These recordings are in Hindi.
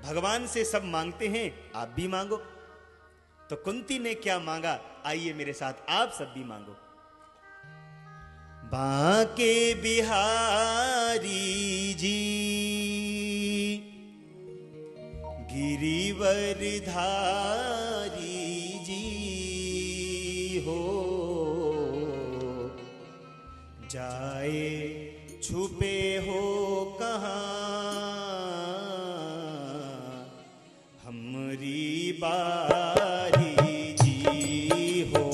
भगवान से सब मांगते हैं, आप भी मांगो। तो कुंती ने क्या मांगा, आइए मेरे साथ आप सब भी मांगो। बांके बिहारी जी गिरिवर धारी जी हो, जाए छुपे हो कहाँ हमरी बारी जी हो,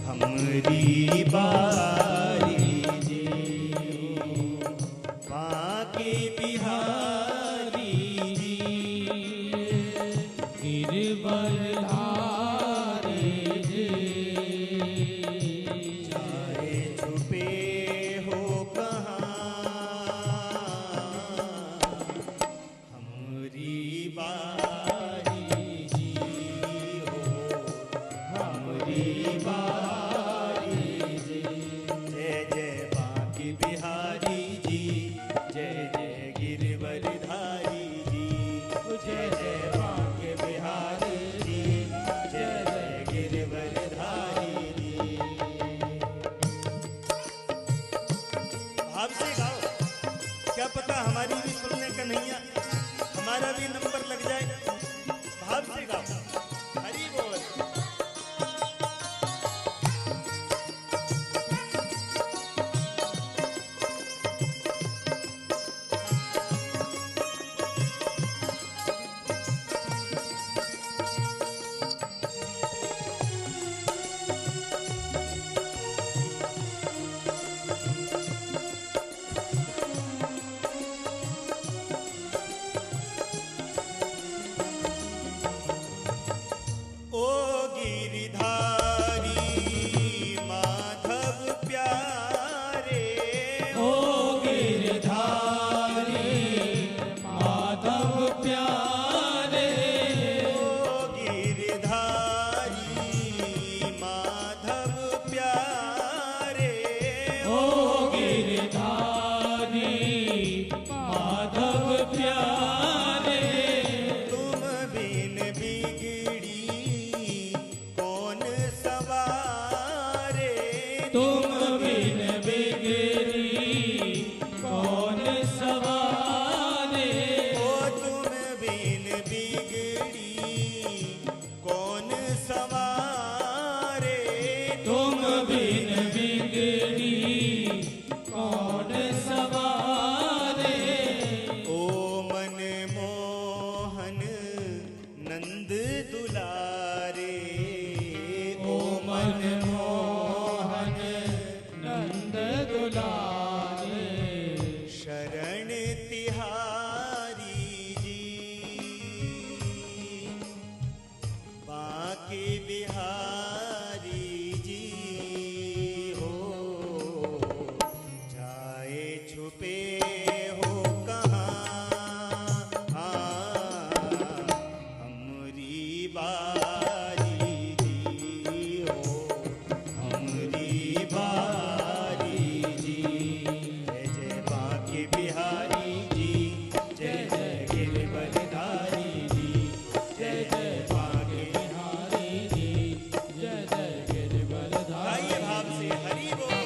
हमरी बारी जी हो। बांके बिहारी जी गिरवर धारी जी, जाए छुपे हो कहाँ हमरी बारी जी हो, हमरी बारी जी। जय जय बांके बिहारी जी, जय जय गिरवर धारी जी, जय जय बांके बिहारी जी, जय जय गिरवर धारी जी। भाव से गाओ, क्या पता हमारी भी सुनने कन्हैया, हमारा भी नंबर लग जाए। भाव से गाओ, हरि बोल। ओ गिरिधारी माधव प्यारे, ओ गिरधारी माधव प्यारे, ओ गिरिधारी माधव प्यारे, ओ गिरधारी माधव प्यारे, तुम बिन बिगड़ी कौन सवारे, तुम बिन बिगड़ी कौन सवारे, ओ तुम बिन बिगड़ी कौन सवारे, तुम बिन बिगड़ी कौन सवारे, ओ मन मोहन नंद दुलारे, ओ मन मोहन नंद दुलारे, शरण तिहारी जी बांके बिहारी जी हो, जाए छुपे हो कहाँ हमरी बारी जी हो, हमरी बारी जी। जय जय बांके बिहारी जी, जय जय गिरवर धारी जी, जय जय बांके बिहारी जी, जय जय गिरवर धारी। गाइए भाव से हरि बोल।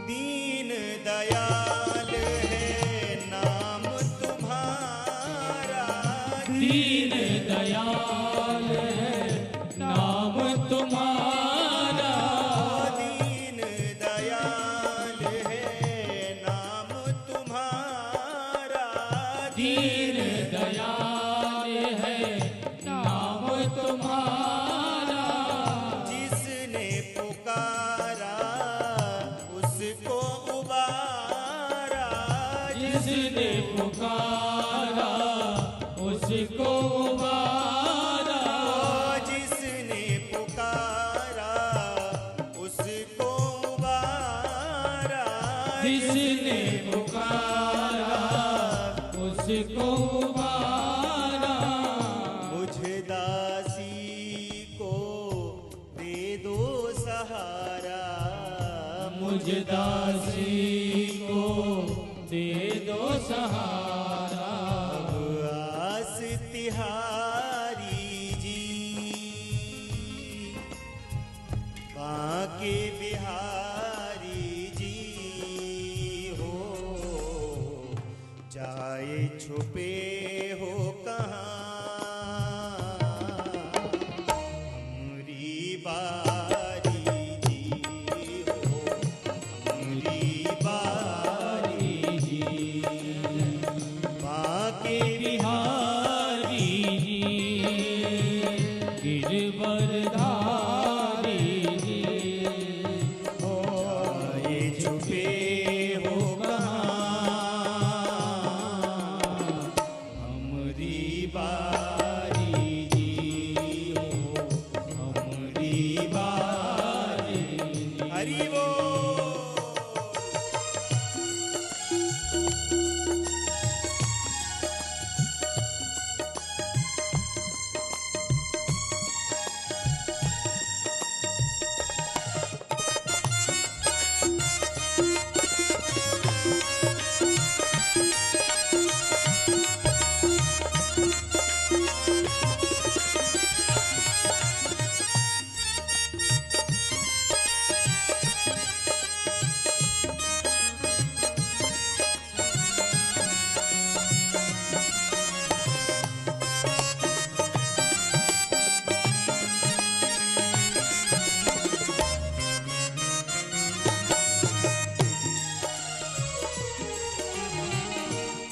दीन दयाल है नाम तुम्हारा, दीन दयाल है नाम तुम्हारा, दीन दयाल है नाम तुम्हारा, दीन दयाल है नाम तुम्हारा, जिसने पुकारा जिसने पुकारा उसको उबारा, जिसने पुकारा उसको उबारा, जिसने पुकारा उसको उबारा। मुझे दासी को दे दो सहारा, मुझ दासी को दे दो सहारा। आस तिहारी जी बांके बिहारी जी हो, चाहे छुपे हो कहाँ हमरी बारी जी हो, हमरी बारी जी बांके बिहारी जी गिरवरधारी जी हो, ये छुपे हो कहाँ हमरी बारी जी हो, हमरी बारी जी। हरि बोल।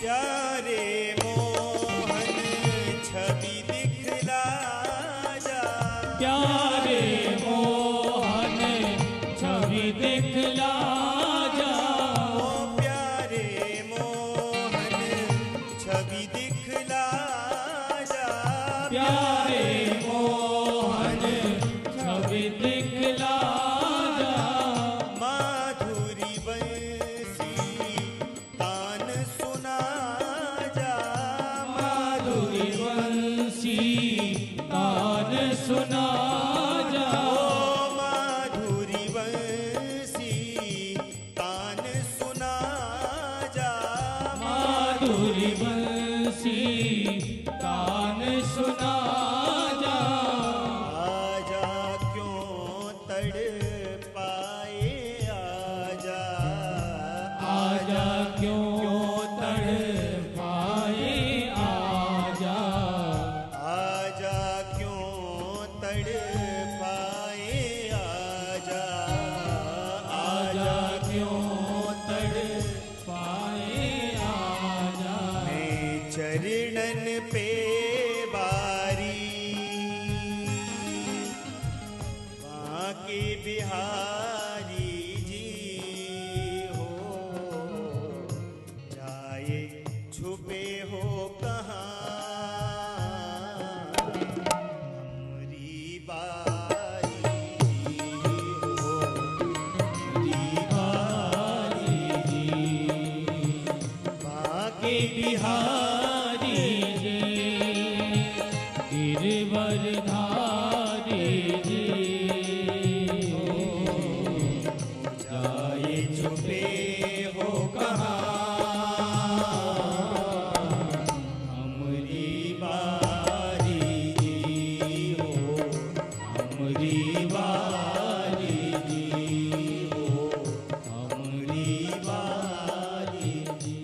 प्यारे मोहन छवि दिखला जा, प्यारे मोहन छवि दिखला जा, ओ प्यारे मोहन छवि दिखला जा, प्यारे मोहन छवि दिखला जा। माधुरी बंसी तान सुना जा, माधुरी बंसी तान सुना जा, ओ माधुरी बंसी तान सुना जा, माधुरी बंसी तान सुना जा। आजा क्यों तड़ पाए आजा, आजा क्यों तड़ पाए आजा, आजा क्यों तड़ पाए आजा, आजा क्यों तड़ पाए आजा। मैं चरणन पे बारी बांके बिहारी जी हो, जाए छुपे हो कहाँ हमरी बारी जी हो, हमरी बारी जी बांके बिहारी जी गिरवरधारी जी हो, जाए छुपे हो कहाँ हमरी बारी जी हो, हमरी बारी जी हो, हमरी बारी जी।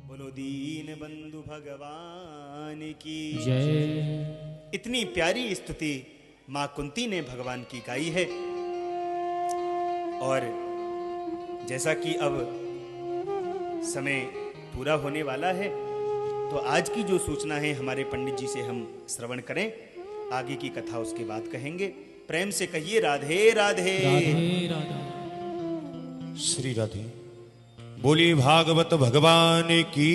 बोलो दीन बंधु भगवान की जय। इतनी प्यारी स्तुति मां कुंती ने भगवान की गाई है। और जैसा कि अब समय पूरा होने वाला है, तो आज की जो सूचना है हमारे पंडित जी से हम श्रवण करें, आगे की कथा उसके बाद कहेंगे। प्रेम से कहिए राधे राधे। राधे राधा। श्री राधे। बोली भागवत भगवान की।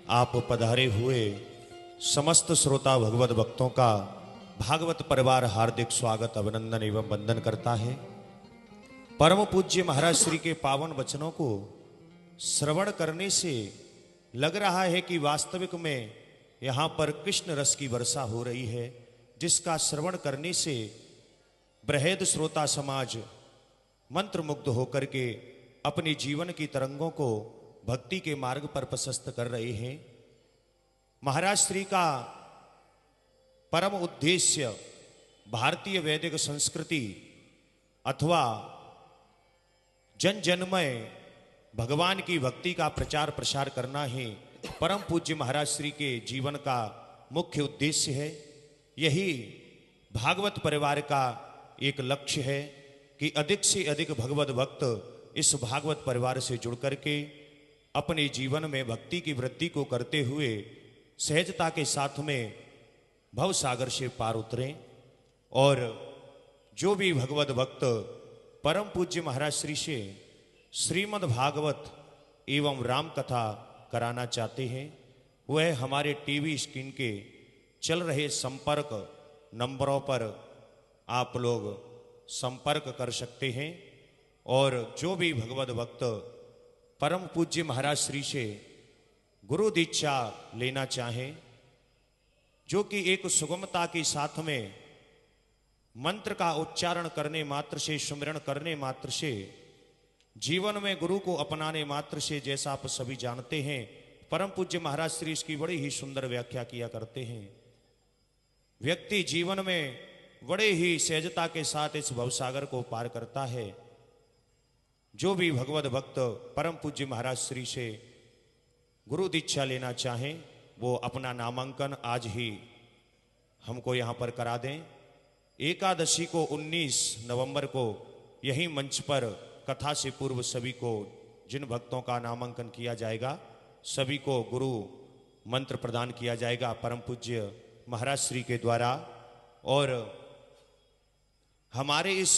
आप पधारे हुए समस्त श्रोता भगवत भक्तों का भागवत परिवार हार्दिक स्वागत अभिनंदन एवं वंदन करता है। परम पूज्य महाराज श्री के पावन वचनों को श्रवण करने से लग रहा है कि वास्तविक में यहाँ पर कृष्ण रस की वर्षा हो रही है, जिसका श्रवण करने से बृहद श्रोता समाज मंत्रमुग्ध होकर के अपने जीवन की तरंगों को भक्ति के मार्ग पर प्रशस्त कर रहे हैं। महाराज श्री का परम उद्देश्य भारतीय वैदिक संस्कृति अथवा जन जन में भगवान की भक्ति का प्रचार प्रसार करना ही परम पूज्य महाराज श्री के जीवन का मुख्य उद्देश्य है। यही भागवत परिवार का एक लक्ष्य है कि अधिक से अधिक भगवत भक्त इस भागवत परिवार से जुड़ करके अपने जीवन में भक्ति की वृद्धि को करते हुए सहजता के साथ में भव सागर से पार उतरें और जो भी भगवत भक्त परम पूज्य महाराज श्री से श्रीमद् भागवत एवं राम कथा कराना चाहते हैं, वह हमारे टीवी स्क्रीन के चल रहे संपर्क नंबरों पर आप लोग संपर्क कर सकते हैं। और जो भी भगवत भक्त परम पूज्य महाराज श्री से गुरु दीक्षा लेना चाहें, जो कि एक सुगमता के साथ में मंत्र का उच्चारण करने मात्र से, सुमिरन करने मात्र से, जीवन में गुरु को अपनाने मात्र से, जैसा आप सभी जानते हैं, परम पूज्य महाराज श्री इसकी बड़ी ही सुंदर व्याख्या किया करते हैं। व्यक्ति जीवन में बड़े ही सहजता के साथ इस भवसागर को पार करता है। जो भी भगवत भक्त परम पूज्य महाराज श्री से गुरु दीक्षा लेना चाहें, वो अपना नामांकन आज ही हमको यहाँ पर करा दें। एकादशी को 19 नवंबर को यही मंच पर कथा से पूर्व सभी को, जिन भक्तों का नामांकन किया जाएगा, सभी को गुरु मंत्र प्रदान किया जाएगा परम पूज्य महाराज श्री के द्वारा। और हमारे इस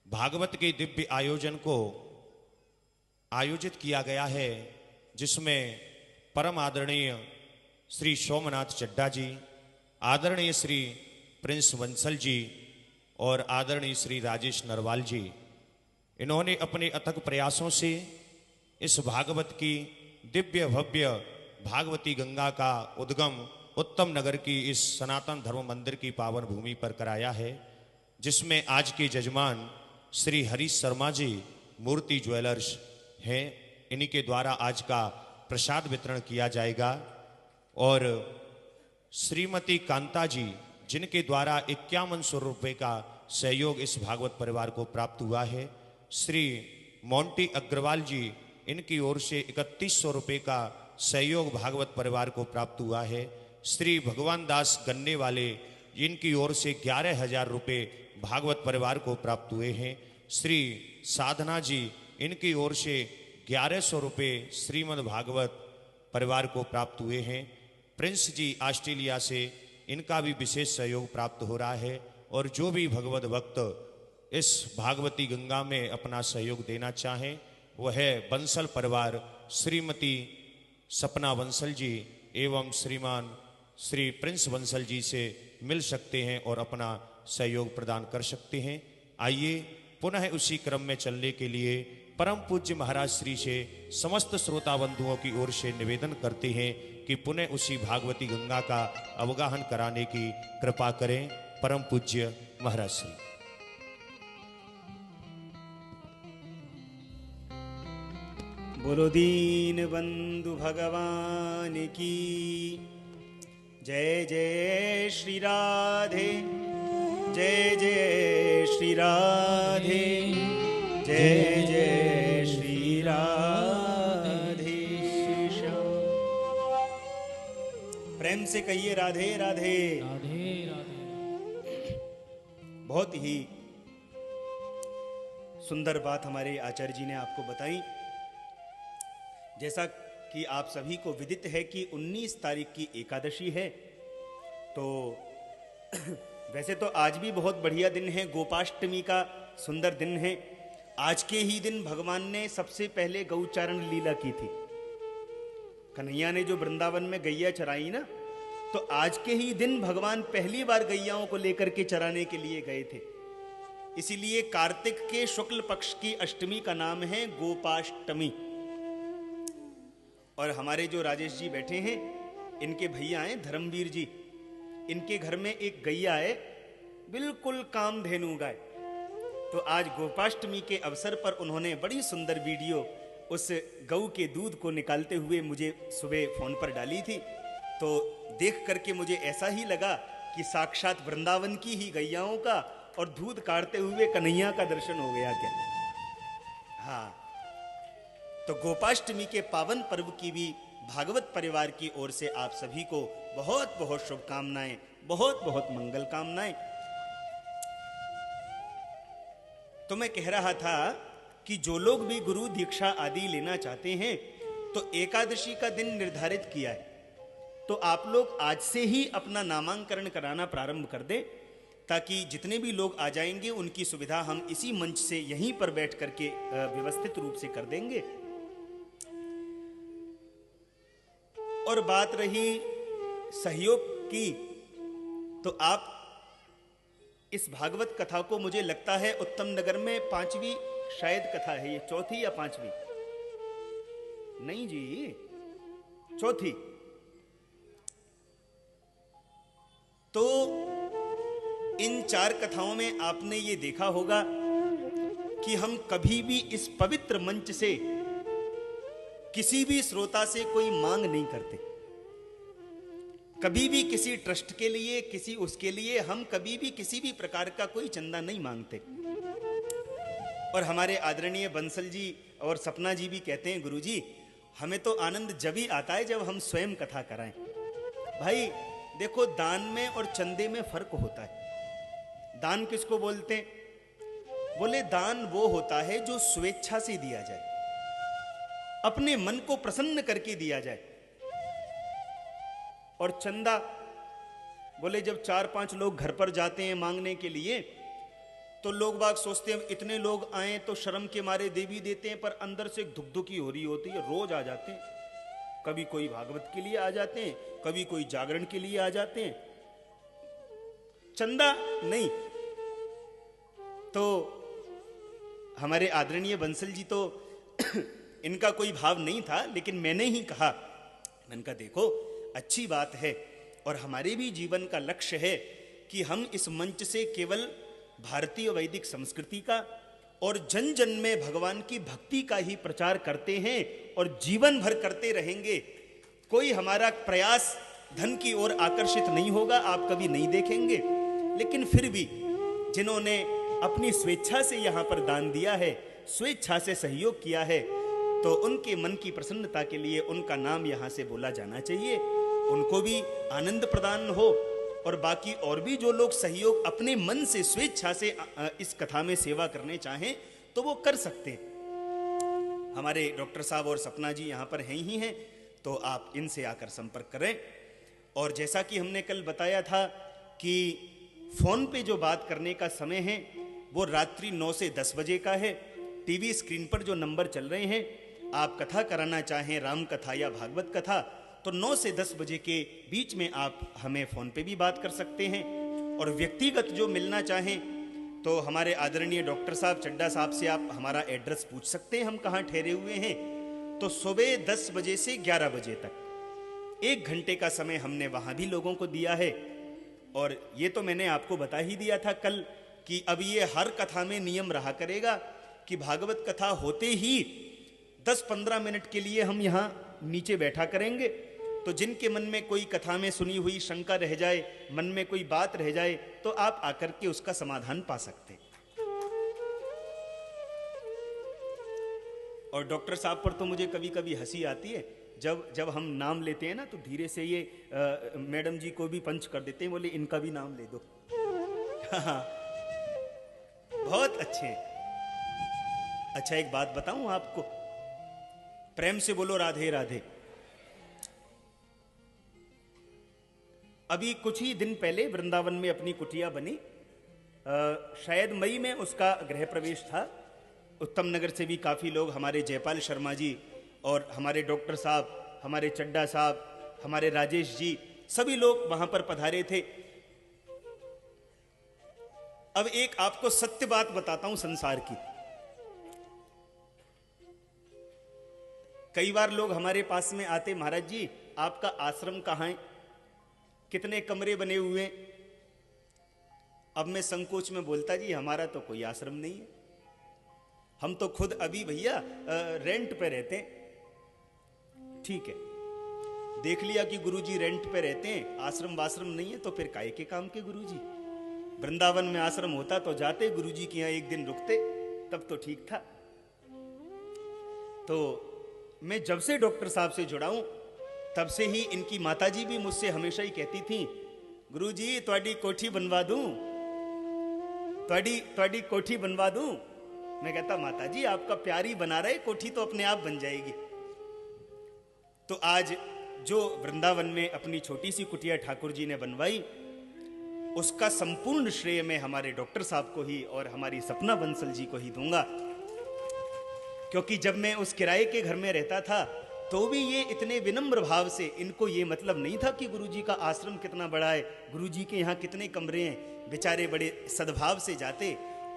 भागवत के दिव्य आयोजन को आयोजित किया गया है, जिसमें परम आदरणीय श्री सोमनाथ चड्डा जी, आदरणीय श्री प्रिंस वंसल जी और आदरणीय श्री राजेश नरवाल जी, इन्होंने अपने अथक प्रयासों से इस भागवत की दिव्य भव्य भागवती गंगा का उद्गम उत्तम नगर की इस सनातन धर्म मंदिर की पावन भूमि पर कराया है, जिसमें आज के जजमान श्री हरीश शर्मा जी मूर्ति ज्वेलर्स हैं। इन्हीं के द्वारा आज का प्रसाद वितरण किया जाएगा। और श्रीमती कांता जी, जिनके द्वारा 5100 रुपये का सहयोग इस भागवत परिवार को प्राप्त हुआ है, श्री मोंटी अग्रवाल जी, इनकी ओर से 3100 रुपये का सहयोग भागवत परिवार को प्राप्त हुआ है। श्री भगवान दास गन्ने वाले, इनकी ओर से 11,000 रुपये भागवत परिवार को प्राप्त हुए हैं। श्री साधना जी, इनकी ओर से 1100 रुपये श्रीमद् भागवत परिवार को प्राप्त हुए हैं। प्रिंस जी ऑस्ट्रेलिया से, इनका भी विशेष सहयोग प्राप्त हो रहा है। और जो भी भगवत भक्त इस भागवती गंगा में अपना सहयोग देना चाहें, वह है बंसल परिवार, श्रीमती सपना बंसल जी एवं श्रीमान श्री प्रिंस बंसल जी से मिल सकते हैं और अपना सहयोग प्रदान कर सकते हैं। आइए पुनः उसी क्रम में चलने के लिए परम पूज्य महाराज श्री से समस्त श्रोता बंधुओं की ओर से निवेदन करते हैं कि पुनः उसी भागवती गंगा का अवगाहन कराने की कृपा करें परम पूज्य महाराज श्री। बोलो दीन बंधु भगवान की जय। जय श्री राधे, जय जय श्री राधे, जय जय श्री राधे श्याम। प्रेम से कहिए राधे राधे। राधे राधे। बहुत ही सुंदर बात हमारे आचार्य जी ने आपको बताई। जैसा कि आप सभी को विदित है कि 19 तारीख की एकादशी है, तो वैसे तो आज भी बहुत बढ़िया दिन है, गोपाष्टमी का सुंदर दिन है। आज के ही दिन भगवान ने सबसे पहले गौचारण लीला की थी। कन्हैया ने जो वृंदावन में गैया चराई ना, तो आज के ही दिन भगवान पहली बार गैयाओं को लेकर के चराने के लिए गए थे। इसीलिए कार्तिक के शुक्ल पक्ष की अष्टमी का नाम है गोपाष्टमी। और हमारे जो राजेश जी बैठे हैं, इनके भैया हैं धर्मवीर जी, इनके घर में एक गैया है, बिल्कुल कामधेनु गाय। तो आज गोपाष्टमी के अवसर पर उन्होंने बड़ी सुंदर वीडियो उस गऊ के दूध को निकालते हुए मुझे सुबह फोन पर डाली थी। तो देख करके मुझे ऐसा ही लगा कि साक्षात वृंदावन की ही गैयाओं का और दूध काटते हुए कन्हैया का दर्शन हो गया क्या। हाँ, तो गोपाष्टमी के पावन पर्व की भी भागवत परिवार की ओर से आप सभी को बहुत बहुत शुभकामनाएं, बहुत बहुत मंगल कामनाएं। तो मैं कह रहा था कि जो लोग भी गुरु दीक्षा आदि लेना चाहते हैं तो एकादशी का दिन निर्धारित किया है, तो आप लोग आज से ही अपना नामांकन कराना प्रारंभ कर दें, ताकि जितने भी लोग आ जाएंगे उनकी सुविधा हम इसी मंच से यहीं पर बैठ करके व्यवस्थित रूप से कर देंगे। और बात रही सहयोग की, तो आप इस भागवत कथा को, मुझे लगता है उत्तम नगर में 5वीं शायद कथा है, ये 4थी या 5वीं, नहीं जी 4थी। तो इन 4 कथाओं में आपने ये देखा होगा कि हम कभी भी इस पवित्र मंच से किसी भी श्रोता से कोई मांग नहीं करते। कभी भी किसी ट्रस्ट के लिए, किसी उसके लिए हम कभी भी किसी भी प्रकार का कोई चंदा नहीं मांगते। और हमारे आदरणीय बंसल जी और सपना जी भी कहते हैं, गुरुजी हमें तो आनंद जब ही आता है जब हम स्वयं कथा कराएं। भाई देखो, दान में और चंदे में फर्क होता है। दान किसको बोलते हैं? बोले दान वो होता है जो स्वेच्छा से दिया जाए, अपने मन को प्रसन्न करके दिया जाए। और चंदा बोले जब 4-5 लोग घर पर जाते हैं मांगने के लिए, तो लोग बाग सोचते हैं इतने लोग आए तो शर्म के मारे दे भी देते हैं, पर अंदर से एक धुकधुकी हो रही होती है। रोज आ जाते हैं, कभी कोई भागवत के लिए आ जाते हैं, कभी कोई जागरण के लिए आ जाते हैं, चंदा नहीं। तो हमारे आदरणीय बंसल जी तो इनका कोई भाव नहीं था, लेकिन मैंने ही कहा, मैंने कहा देखो अच्छी बात है, और हमारे भी जीवन का लक्ष्य है कि हम इस मंच से केवल भारतीय वैदिक संस्कृति का और जन जन में भगवान की भक्ति का ही प्रचार करते हैं और जीवन भर करते रहेंगे। कोई हमारा प्रयास धन की ओर आकर्षित नहीं होगा, आप कभी नहीं देखेंगे। लेकिन फिर भी जिन्होंने अपनी स्वेच्छा से यहाँ पर दान दिया है, स्वेच्छा से सहयोग किया है, तो उनके मन की प्रसन्नता के लिए उनका नाम यहाँ से बोला जाना चाहिए, उनको भी आनंद प्रदान हो। और बाकी और भी जो लोग सहयोग अपने मन से स्वेच्छा से इस कथा में सेवा करने चाहें तो वो कर सकते हैं। हमारे डॉक्टर साहब और सपना जी यहाँ पर हैं ही हैं, तो आप इनसे आकर संपर्क करें। और जैसा कि हमने कल बताया था कि फोन पे जो बात करने का समय है वो रात्रि 9 से 10 बजे का है। टीवी स्क्रीन पर जो नंबर चल रहे हैं, आप कथा कराना चाहें, राम कथा या भागवत कथा, तो 9 से 10 बजे के बीच में आप हमें फोन पे भी बात कर सकते हैं। और व्यक्तिगत जो मिलना चाहें तो हमारे आदरणीय डॉक्टर साहब चड्डा साहब से आप हमारा एड्रेस पूछ सकते हैं, हम कहाँ ठहरे हुए हैं। तो सुबह 10 बजे से 11 बजे तक 1 घंटे का समय हमने वहाँ भी लोगों को दिया है। और ये तो मैंने आपको बता ही दिया था कल कि अब ये हर कथा में नियम रहा करेगा कि भागवत कथा होते ही 10-15 मिनट के लिए हम यहाँ नीचे बैठा करेंगे। तो जिनके मन में कोई कथा में सुनी हुई शंका रह जाए, मन में कोई बात रह जाए, तो आप आकर के उसका समाधान पा सकते। और डॉक्टर साहब पर तो मुझे कभी कभी हंसी आती है, जब हम नाम लेते हैं ना तो धीरे से ये मैडम जी को भी पंच कर देते हैं, बोले इनका भी नाम ले दो। बहुत अच्छे हैं। अच्छा एक बात बताऊं आपको, प्रेम से बोलो राधे राधे। अभी कुछ ही दिन पहले वृंदावन में अपनी कुटिया बनी, शायद मई में उसका गृह प्रवेश था। उत्तम नगर से भी काफ़ी लोग, हमारे जयपाल शर्मा जी और हमारे डॉक्टर साहब, हमारे चड्डा साहब, हमारे राजेश जी, सभी लोग वहां पर पधारे थे। अब एक आपको सत्य बात बताता हूं संसार की। कई बार लोग हमारे पास में आते, महाराज जी आपका आश्रम कहाँ है, कितने कमरे बने हुए हैं। अब मैं संकोच में बोलता, जी हमारा तो कोई आश्रम नहीं है, हम तो खुद अभी भैया रेंट पे रहते हैं। ठीक है, देख लिया कि गुरुजी रेंट पे रहते हैं, आश्रम वाश्रम नहीं है, तो फिर काहे के काम के गुरुजी। वृंदावन में आश्रम होता तो जाते गुरुजी के यहां एक दिन रुकते, तब तो ठीक था। तो मैं जब से डॉक्टर साहब से जुड़ा हूं तब से ही इनकी माताजी भी मुझसे हमेशा ही कहती थी, गुरुजी ਤੁਹਾਡੀ कोठी बनवा दूं, ਤੁਹਾਡੀ कोठी बनवा दूं। मैं कहता, माताजी आपका प्यार ही बना रहे, कोठी तो अपने आप बन जाएगी। तो आज जो वृंदावन में अपनी छोटी सी कुटिया ठाकुर जी ने बनवाई, उसका संपूर्ण श्रेय मैं हमारे डॉक्टर साहब को ही और हमारी सपना बंसल जी को ही दूंगा। क्योंकि जब मैं उस किराए के घर में रहता था तो भी ये इतने विनम्र भाव से, इनको ये मतलब नहीं था कि गुरुजी का आश्रम कितना बड़ा है, गुरुजी के यहाँ कितने कमरे हैं, बेचारे बड़े सद्भाव से जाते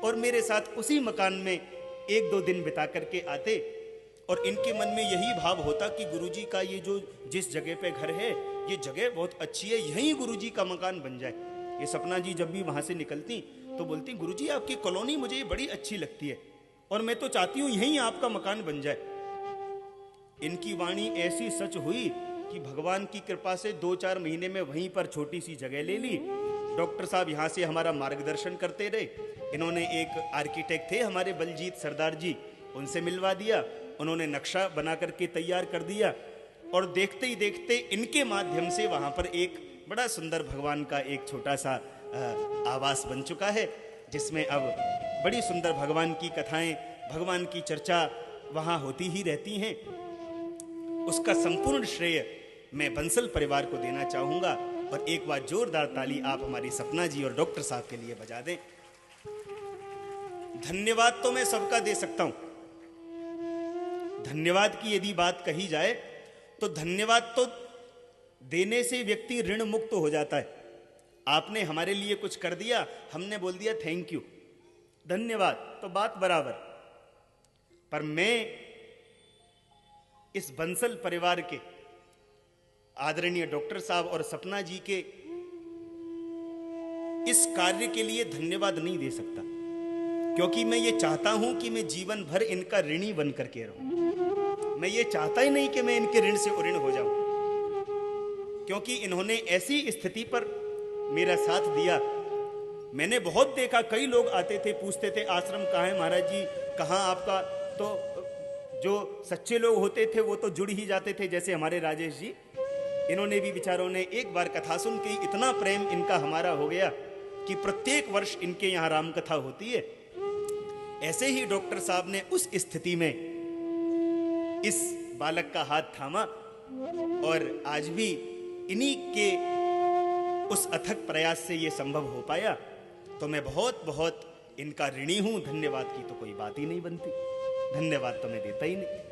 और मेरे साथ उसी मकान में एक दो दिन बिता करके आते। और इनके मन में यही भाव होता कि गुरुजी का ये जो जिस जगह पे घर है, ये जगह बहुत अच्छी है, यहीं गुरुजी का मकान बन जाए। ये सपना जी जब भी वहां से निकलती तो बोलती, गुरुजी आपकी कॉलोनी मुझे बड़ी अच्छी लगती है और मैं तो चाहती हूं यहीं आपका मकान बन जाए। इनकी वाणी ऐसी सच हुई कि भगवान की कृपा से 2-4 महीने में वहीं पर छोटी सी जगह ले ली। डॉक्टर साहब यहाँ से हमारा मार्गदर्शन करते रहे। इन्होंने एक आर्किटेक्ट थे हमारे बलजीत सरदार जी, उनसे मिलवा दिया, उन्होंने नक्शा बना करके तैयार कर दिया और देखते ही देखते इनके माध्यम से वहाँ पर एक बड़ा सुंदर भगवान का एक छोटा सा आवास बन चुका है, जिसमें अब बड़ी सुंदर भगवान की कथाएं, भगवान की चर्चा वहाँ होती ही रहती हैं। उसका संपूर्ण श्रेय मैं बंसल परिवार को देना चाहूंगा और एक बार जोरदार ताली आप हमारी सपना जी और डॉक्टर साहब के लिए बजा दें। धन्यवाद तो मैं सबका दे सकता हूं, धन्यवाद की यदि बात कही जाए तो धन्यवाद तो देने से व्यक्ति ऋण मुक्त हो जाता है। आपने हमारे लिए कुछ कर दिया, हमने बोल दिया थैंक यू, धन्यवाद, तो बात बराबर। पर मैं इस बंसल परिवार के आदरणीय डॉक्टर साहब और सपना जी के इस कार्य के लिए धन्यवाद नहीं दे सकता, क्योंकि मैं ये चाहता हूं कि मैं जीवन भर इनका ऋणी बन करके रहूं। मैं ये चाहता ही नहीं कि मैं इनके ऋण से उऋण हो जाऊं, क्योंकि इन्होंने ऐसी स्थिति पर मेरा साथ दिया। मैंने बहुत देखा, कई लोग आते थे, पूछते थे आश्रम कहाँ है महाराज जी, कहाँ आपका, तो जो सच्चे लोग होते थे वो तो जुड़ ही जाते थे, जैसे हमारे राजेश जी। इन्होंने भी बेचारों ने एक बार कथा सुन के इतना प्रेम इनका हमारा हो गया कि प्रत्येक वर्ष इनके यहाँ राम कथा होती है। ऐसे ही डॉक्टर साहब ने उस स्थिति में इस बालक का हाथ थामा और आज भी इन्हीं के उस अथक प्रयास से ये संभव हो पाया। तो मैं बहुत बहुत इनका ऋणी हूं। धन्यवाद की तो कोई बात ही नहीं बनती, धन्यवाद तो मैं देता ही नहीं।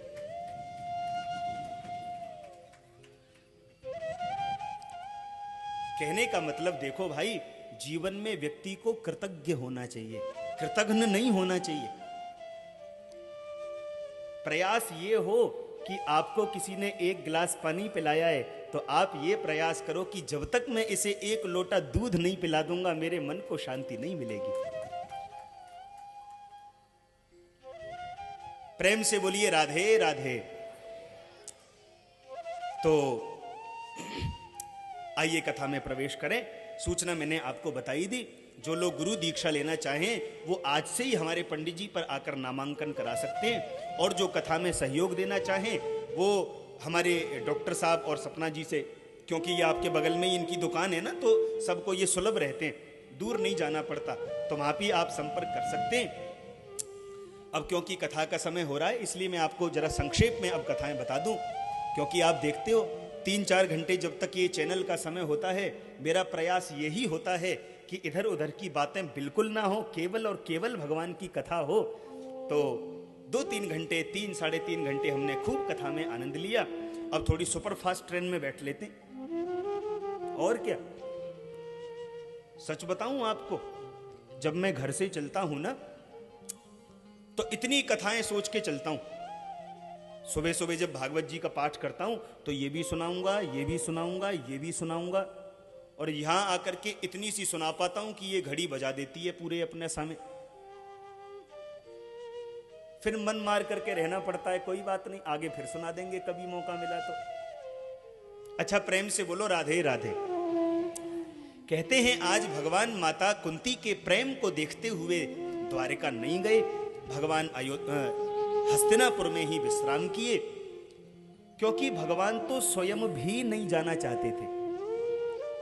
कहने का मतलब देखो भाई, जीवन में व्यक्ति को कृतज्ञ होना चाहिए, कृतघ्न नहीं होना चाहिए। प्रयास ये हो कि आपको किसी ने एक गिलास पानी पिलाया है तो आप ये प्रयास करो कि जब तक मैं इसे एक लोटा दूध नहीं पिला दूंगा मेरे मन को शांति नहीं मिलेगी। प्रेम से बोलिए राधे राधे। तो आइए कथा में प्रवेश करें। सूचना मैंने आपको बताई दी, जो लोग गुरु दीक्षा लेना चाहें वो आज से ही हमारे पंडित जी पर आकर नामांकन करा सकते हैं, और जो कथा में सहयोग देना चाहें वो हमारे डॉक्टर साहब और सपना जी से, क्योंकि ये आपके बगल में ही इनकी दुकान है ना, तो सबको ये सुलभ रहते हैं, दूर नहीं जाना पड़ता, तो वहाँ भी आप संपर्क कर सकते हैं। अब क्योंकि कथा का समय हो रहा है इसलिए मैं आपको जरा संक्षेप में अब कथाएं बता दूं, क्योंकि आप देखते हो 3-4 घंटे जब तक ये चैनल का समय होता है, मेरा प्रयास यही होता है कि इधर उधर की बातें बिल्कुल ना हो, केवल और केवल भगवान की कथा हो। तो 2-3 घंटे, 3-3.5 घंटे हमने खूब कथा में आनंद लिया। अब थोड़ी सुपरफास्ट ट्रेन में बैठ लेते हैं। और क्या, सच बताऊं आपको, जब मैं घर से चलता हूं ना, तो इतनी कथाएं सोच के चलता हूं। सुबह सुबह जब भागवत जी का पाठ करता हूं तो ये भी सुनाऊंगा, ये भी सुनाऊंगा, ये भी सुनाऊंगा, और यहां आकर के इतनी सी सुना पाता हूं कि ये घड़ी बजा देती है पूरे अपने सामने। फिर मन मार करके रहना पड़ता है, कोई बात नहीं, आगे फिर सुना देंगे कभी मौका मिला तो। अच्छा, प्रेम से बोलो राधे राधे। कहते हैं आज भगवान माता कुंती के प्रेम को देखते हुए द्वारिका नहीं गए, भगवान हस्तिनापुर में ही विश्राम किए, क्योंकि भगवान तो स्वयं भी नहीं जाना चाहते थे।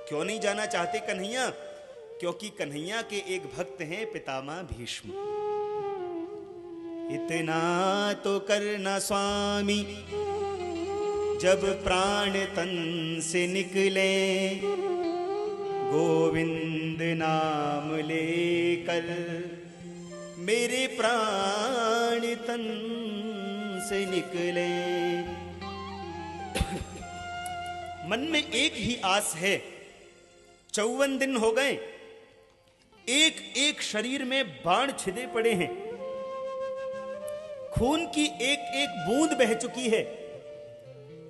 क्यों नहीं जाना चाहते कन्हैया? क्योंकि कन्हैया के एक भक्त हैं पितामह भीष्म। इतना तो करना स्वामी जब प्राण तन से निकले, गोविंद नाम लेकर मेरे प्राण तन से निकले। मन में एक ही आस है, 54 दिन हो गए, एक एक शरीर में बाण छिदे पड़े हैं, खून की एक एक बूंद बह चुकी है,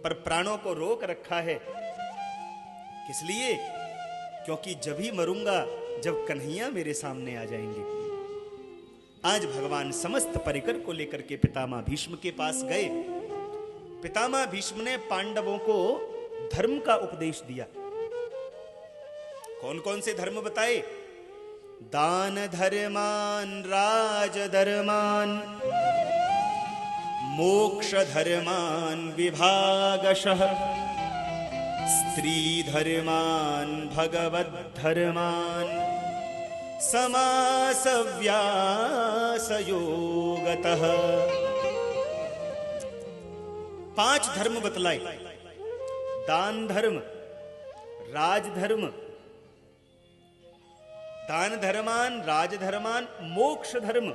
पर प्राणों को रोक रखा है। किस लिए? क्योंकि जब ही मरूंगा जब कन्हैया मेरे सामने आ जाएंगे। आज भगवान समस्त परिकर को लेकर के पितामह भीष्म के पास गए। पितामह भीष्म ने पांडवों को धर्म का उपदेश दिया। कौन कौन से धर्म बताए? दान धर्मान, राज धर्मान, मोक्ष धर्मान विभागशः, स्त्री धर्मान भगवद धर्मान, समास व्यास योगतः। 5 धर्म बतलाए। दान धर्म, राज धर्म, दान धर्मान, राज धर्मान, मोक्ष धर्म,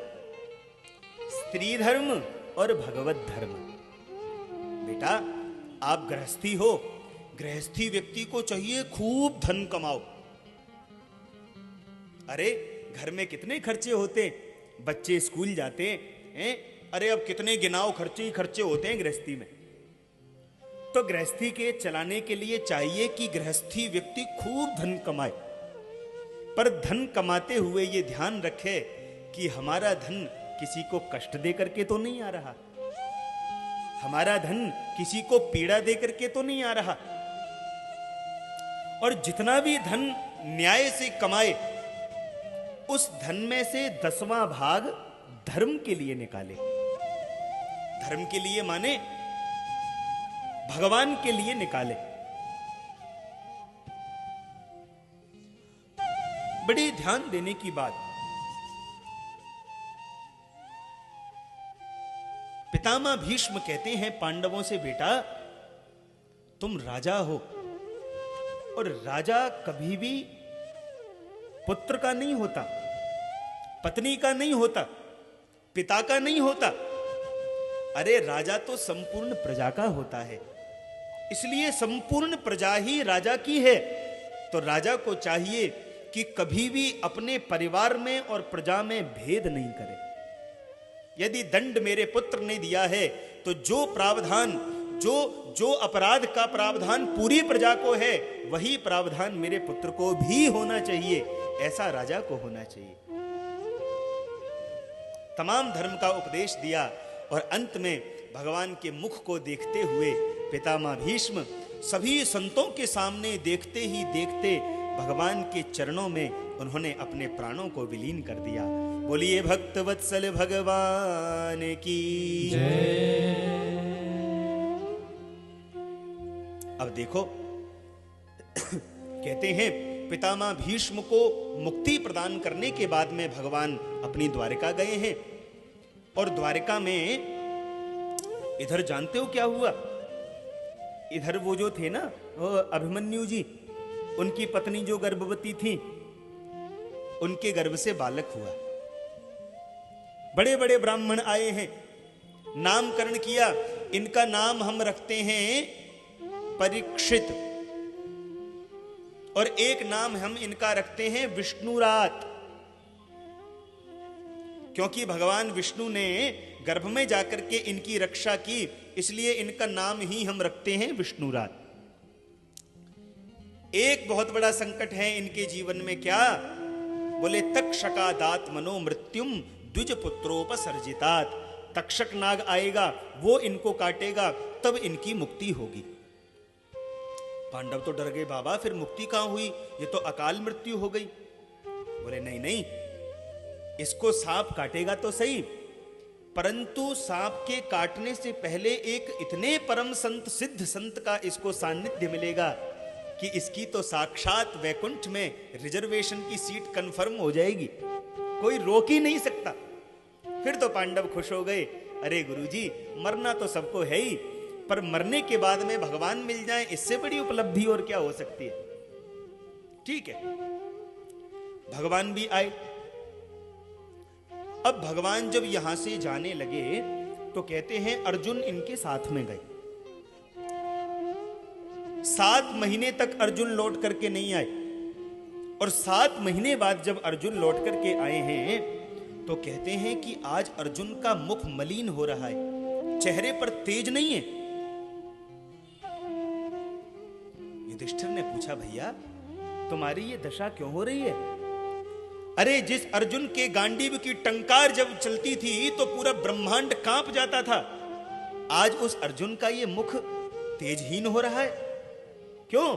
स्त्री धर्म और भगवत धर्म। बेटा, आप गृहस्थी हो, गृहस्थी व्यक्ति को चाहिए खूब धन कमाओ। अरे घर में कितने खर्चे होते, बच्चे स्कूल जाते हैं, अरे अब कितने गिनाओ खर्चे ही खर्चे होते हैं गृहस्थी में। तो गृहस्थी के चलाने के लिए चाहिए कि गृहस्थी व्यक्ति खूब धन कमाए, पर धन कमाते हुए ये ध्यान रखे कि हमारा धन किसी को कष्ट दे करके तो नहीं आ रहा, हमारा धन किसी को पीड़ा दे करके तो नहीं आ रहा। और जितना भी धन न्याय से कमाए, उस धन में से 10वां भाग धर्म के लिए निकाले। धर्म के लिए माने भगवान के लिए निकाले। बड़ी ध्यान देने की बात। पितामह भीष्म कहते हैं पांडवों से, बेटा तुम राजा हो, और राजा कभी भी पुत्र का नहीं होता, पत्नी का नहीं होता, पिता का नहीं होता। अरे राजा तो संपूर्ण प्रजा का होता है, इसलिए संपूर्ण प्रजा ही राजा की है। तो राजा को चाहिए कि कभी भी अपने परिवार में और प्रजा में भेद नहीं करे। यदि दंड मेरे पुत्र ने दिया है तो जो प्रावधान, जो अपराध का प्रावधान पूरी प्रजा को है, वही प्रावधान मेरे पुत्र को भी होना चाहिए। ऐसा राजा को होना चाहिए। तमाम धर्म का उपदेश दिया और अंत में भगवान के मुख को देखते हुए पितामह भीष्म सभी संतों के सामने देखते ही देखते भगवान के चरणों में उन्होंने अपने प्राणों को विलीन कर दिया। बोलिए भक्त वत्सल भगवान की जय। अब देखो कहते हैं पितामह भीष्म को मुक्ति प्रदान करने के बाद में भगवान अपनी द्वारिका गए हैं। और द्वारिका में इधर जानते हो क्या हुआ? इधर वो जो थे ना, वो अभिमन्यु जी, उनकी पत्नी जो गर्भवती थी, उनके गर्भ से बालक हुआ। बड़े बड़े ब्राह्मण आए हैं, नामकरण किया। इनका नाम हम रखते हैं परीक्षित, और एक नाम हम इनका रखते हैं विष्णुरात, क्योंकि भगवान विष्णु ने गर्भ में जाकर के इनकी रक्षा की, इसलिए इनका नाम ही हम रखते हैं विष्णुरात। एक बहुत बड़ा संकट है इनके जीवन में। क्या? बोले तक्षका दात मनो मृत्युम द्विज पुत्रोपसर्जितात। तक्षक नाग आएगा, वो इनको काटेगा, तब इनकी मुक्ति होगी। पांडव तो डर गए, बाबा फिर मुक्ति कहां हुई, ये तो अकाल मृत्यु हो गई। बोले नहीं नहीं, इसको सांप काटेगा तो सही, परंतु सांप के काटने से पहले एक इतने परम संत, सिद्ध संत का इसको सान्निध्य मिलेगा कि इसकी तो साक्षात वैकुंठ में रिजर्वेशन की सीट कंफर्म हो जाएगी, कोई रोक ही नहीं सकता। फिर तो पांडव खुश हो गए। अरे गुरुजी, मरना तो सबको है ही, पर मरने के बाद में भगवान मिल जाए, इससे बड़ी उपलब्धि और क्या हो सकती है। ठीक है, भगवान भी आए। अब भगवान जब यहां से जाने लगे तो कहते हैं अर्जुन इनके साथ में गए। 7 महीने तक अर्जुन लौट करके नहीं आए, और 7 महीने बाद जब अर्जुन लौट करके आए हैं तो कहते हैं कि आज अर्जुन का मुख मलिन हो रहा है, चेहरे पर तेज नहीं है। युधिष्ठिर ने पूछा, भैया तुम्हारी ये दशा क्यों हो रही है? अरे जिस अर्जुन के गांडीव की टंकार जब चलती थी तो पूरा ब्रह्मांड कांप जाता था, आज उस अर्जुन का ये मुख तेजहीन हो रहा है, क्यों?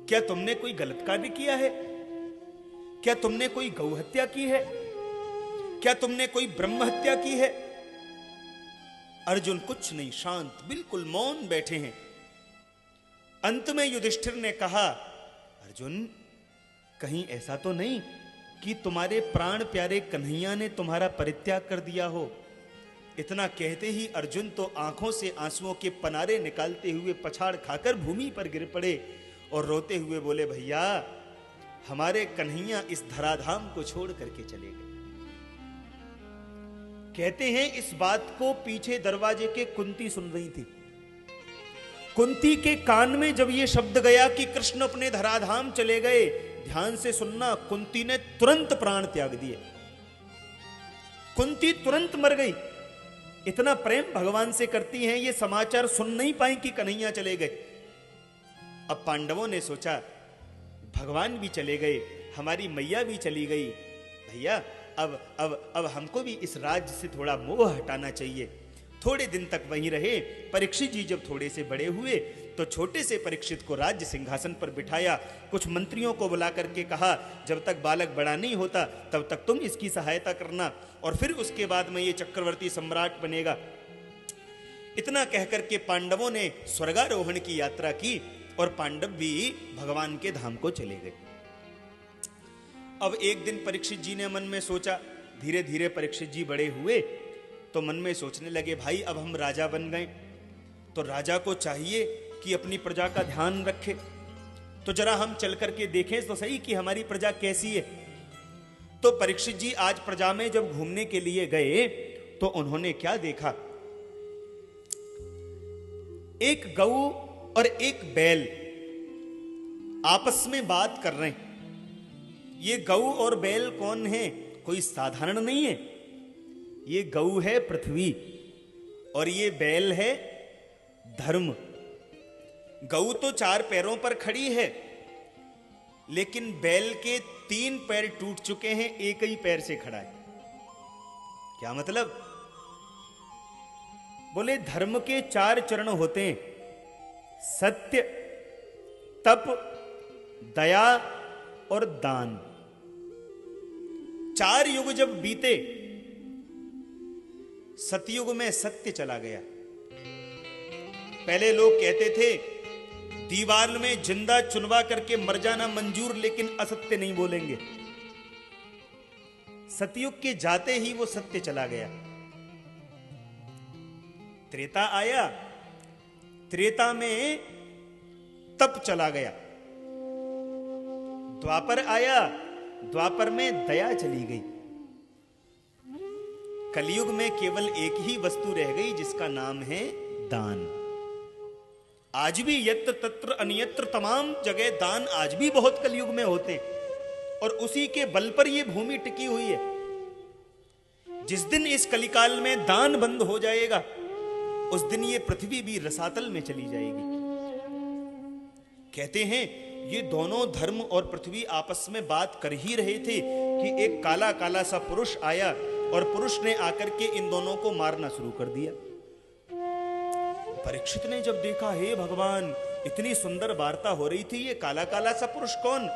क्या तुमने कोई गलत कार्य किया है? क्या तुमने कोई गौ हत्या की है? क्या तुमने कोई ब्रह्म हत्या की है? अर्जुन कुछ नहीं, शांत, बिल्कुल मौन बैठे हैं। अंत में युधिष्ठिर ने कहा, अर्जुन कहीं ऐसा तो नहीं कि तुम्हारे प्राण प्यारे कन्हैया ने तुम्हारा परित्याग कर दिया हो? इतना कहते ही अर्जुन तो आंखों से आंसुओं के पनारे निकालते हुए पछाड़ खाकर भूमि पर गिर पड़े और रोते हुए बोले, भैया हमारे कन्हैया इस धराधाम को छोड़ करके चले गए। कहते हैं इस बात को पीछे दरवाजे के कुंती सुन रही थी। कुंती के कान में जब ये शब्द गया कि कृष्ण अपने धराधाम चले गए, ध्यान से सुनना, कुंती ने तुरंत प्राण त्याग दिए। कुंती तुरंत मर गई। इतना प्रेम भगवान से करती हैं, ये समाचार सुन नहीं पाई कि कन्हैया चले गए। अब पांडवों ने सोचा भगवान भी चले गए, हमारी मैया भी चली गई, भैया अब हमको भी इस राज्य से थोड़ा मोह हटाना चाहिए। थोड़े दिन तक वहीं रहे। परीक्षित जी जब थोड़े से बड़े हुए तो छोटे से परीक्षित को राज्य सिंहासन पर बिठाया। कुछ मंत्रियों को बुला करके कहा, जब तक बालक बड़ा नहीं होता तब तक तुम इसकी सहायता करना, और फिर उसके बाद में ये चक्रवर्ती सम्राट बनेगा। इतना कहकर के पांडवों ने स्वर्गारोहण की यात्रा की और पांडव भी भगवान के धाम को चले गए। अब एक दिन परीक्षित जी ने मन में सोचा, धीरे धीरे परीक्षित जी बड़े हुए तो मन में सोचने लगे, भाई अब हम राजा बन गए तो राजा को चाहिए कि अपनी प्रजा का ध्यान रखे, तो जरा हम चल करके देखें तो सही कि हमारी प्रजा कैसी है। तो परीक्षित जी आज प्रजा में जब घूमने के लिए गए तो उन्होंने क्या देखा, एक गऊ और एक बैल आपस में बात कर रहे हैं। ये गऊ और बैल कौन है? कोई साधारण नहीं है। ये गऊ है पृथ्वी और ये बैल है धर्म। गऊ तो 4 पैरों पर खड़ी है, लेकिन बैल के 3 पैर टूट चुके हैं, एक ही पैर से खड़ा है। क्या मतलब? बोले धर्म के 4 चरण होते हैं, सत्य, तप, दया और दान। 4 युग जब बीते, सतयुग में सत्य चला गया। पहले लोग कहते थे दीवार में जिंदा चुनवा करके मर जाना मंजूर, लेकिन असत्य नहीं बोलेंगे। सतयुग के जाते ही वो सत्य चला गया। त्रेता आया, त्रेता में तप चला गया। द्वापर आया, द्वापर में दया चली गई। कलयुग में केवल एक ही वस्तु रह गई जिसका नाम है दान। आज भी यत्र तत्र अन्यत्र तमाम जगह दान आज भी बहुत कलयुग में होते हैं और उसी के बल पर यह भूमि टिकी हुई है। जिस दिन इस कलिकाल में दान बंद हो जाएगा उस दिन ये पृथ्वी भी रसातल में चली जाएगी। कहते हैं ये दोनों धर्म और पृथ्वी आपस में बात कर ही रहे थे कि एक काला काला सा पुरुष आया और पुरुष ने आकर के इन दोनों को मारना शुरू कर दिया। परीक्षित ने जब देखा, हे भगवान, इतनी सुंदर वार्ता हो रही थी, ये काला काला सा पुरुष कौन?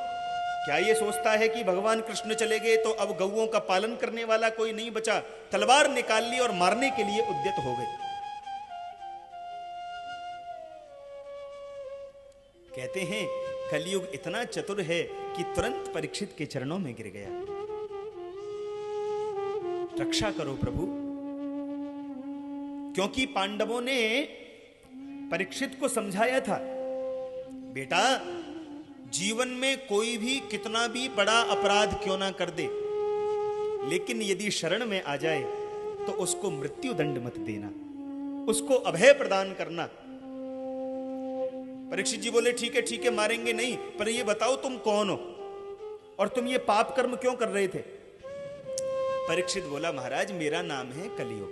क्या ये सोचता है कि भगवान कृष्ण चले गए तो अब गौओं का पालन करने वाला कोई नहीं बचा? तलवार निकाल ली और मारने के लिए उद्यत हो गए। कहते हैं कलयुग इतना चतुर है कि तुरंत परीक्षित के चरणों में गिर गया। रक्षा करो प्रभु। क्योंकि पांडवों ने परीक्षित को समझाया था, बेटा जीवन में कोई भी कितना भी बड़ा अपराध क्यों ना कर दे, लेकिन यदि शरण में आ जाए तो उसको मृत्यु दंड मत देना, उसको अभय प्रदान करना। परीक्षित जी बोले, ठीक है मारेंगे नहीं, पर ये बताओ तुम कौन हो और तुम ये पाप कर्म क्यों कर रहे थे? परीक्षित बोला, महाराज मेरा नाम है कलियुग।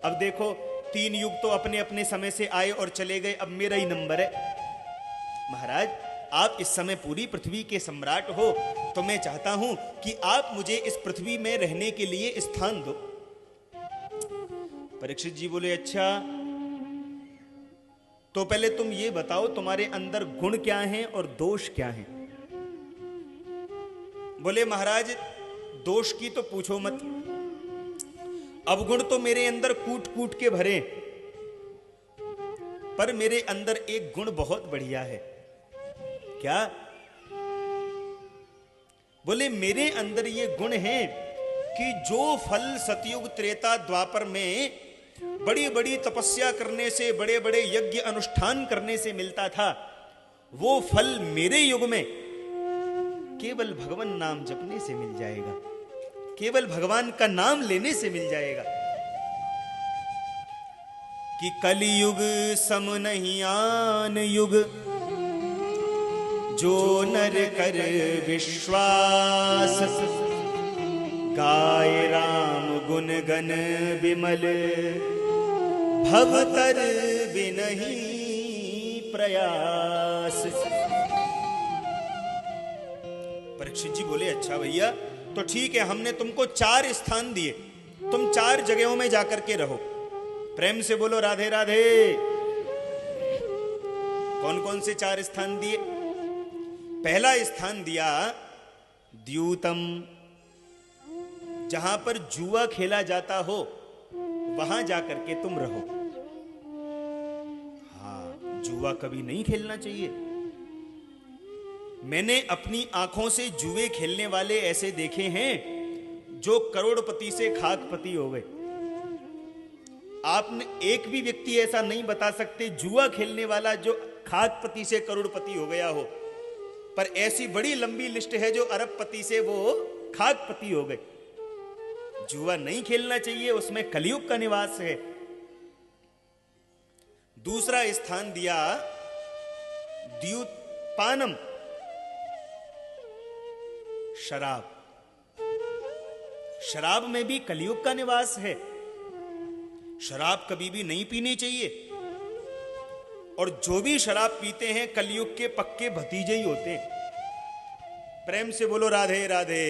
अब देखो 3 युग तो अपने अपने समय से आए और चले गए, अब मेरा ही नंबर है। महाराज आप इस समय पूरी पृथ्वी के सम्राट हो, तो मैं चाहता हूं कि आप मुझे इस पृथ्वी में रहने के लिए स्थान दो। परीक्षित जी बोले, अच्छा तो पहले तुम ये बताओ तुम्हारे अंदर गुण क्या हैं और दोष क्या हैं? बोले, महाराज दोष की तो पूछो मत, अवगुण तो मेरे अंदर कूट कूट के भरे, पर मेरे अंदर एक गुण बहुत बढ़िया है। क्या? बोले, मेरे अंदर ये गुण है कि जो फल सतयुग त्रेता द्वापर में बड़ी बड़ी तपस्या करने से, बड़े बड़े यज्ञ अनुष्ठान करने से मिलता था, वो फल मेरे युग में केवल भगवान नाम जपने से मिल जाएगा, केवल भगवान का नाम लेने से मिल जाएगा। कि कलियुग सम नहीं आन युग, जो नर कर विश्वास, गाय राम गुण गण विमल, भवतर बिनहि प्रयास। परीक्षित जी बोले, अच्छा भैया तो ठीक है, हमने तुमको 4 स्थान दिए, तुम 4 जगहों में जाकर के रहो। प्रेम से बोलो राधे राधे। कौन कौन से 4 स्थान दिए? पहला स्थान दिया द्यूतम, जहां पर जुआ खेला जाता हो वहां जाकर के तुम रहो। हाँ, जुआ कभी नहीं खेलना चाहिए। मैंने अपनी आंखों से जुए खेलने वाले ऐसे देखे हैं जो करोड़पति से खाकपति हो गए। आपने एक भी व्यक्ति ऐसा नहीं बता सकते जुआ खेलने वाला जो खाकपति से करोड़पति हो गया हो, पर ऐसी बड़ी लंबी लिस्ट है जो अरबपति से वो खाकपति हो गए। जुआ नहीं खेलना चाहिए, उसमें कलयुग का निवास है। दूसरा स्थान दिया द्यूतपानम, शराब। शराब में भी कलयुग का निवास है। शराब कभी भी नहीं पीनी चाहिए, और जो भी शराब पीते हैं कलयुग के पक्के भतीजे ही होते हैं। प्रेम से बोलो राधे राधे।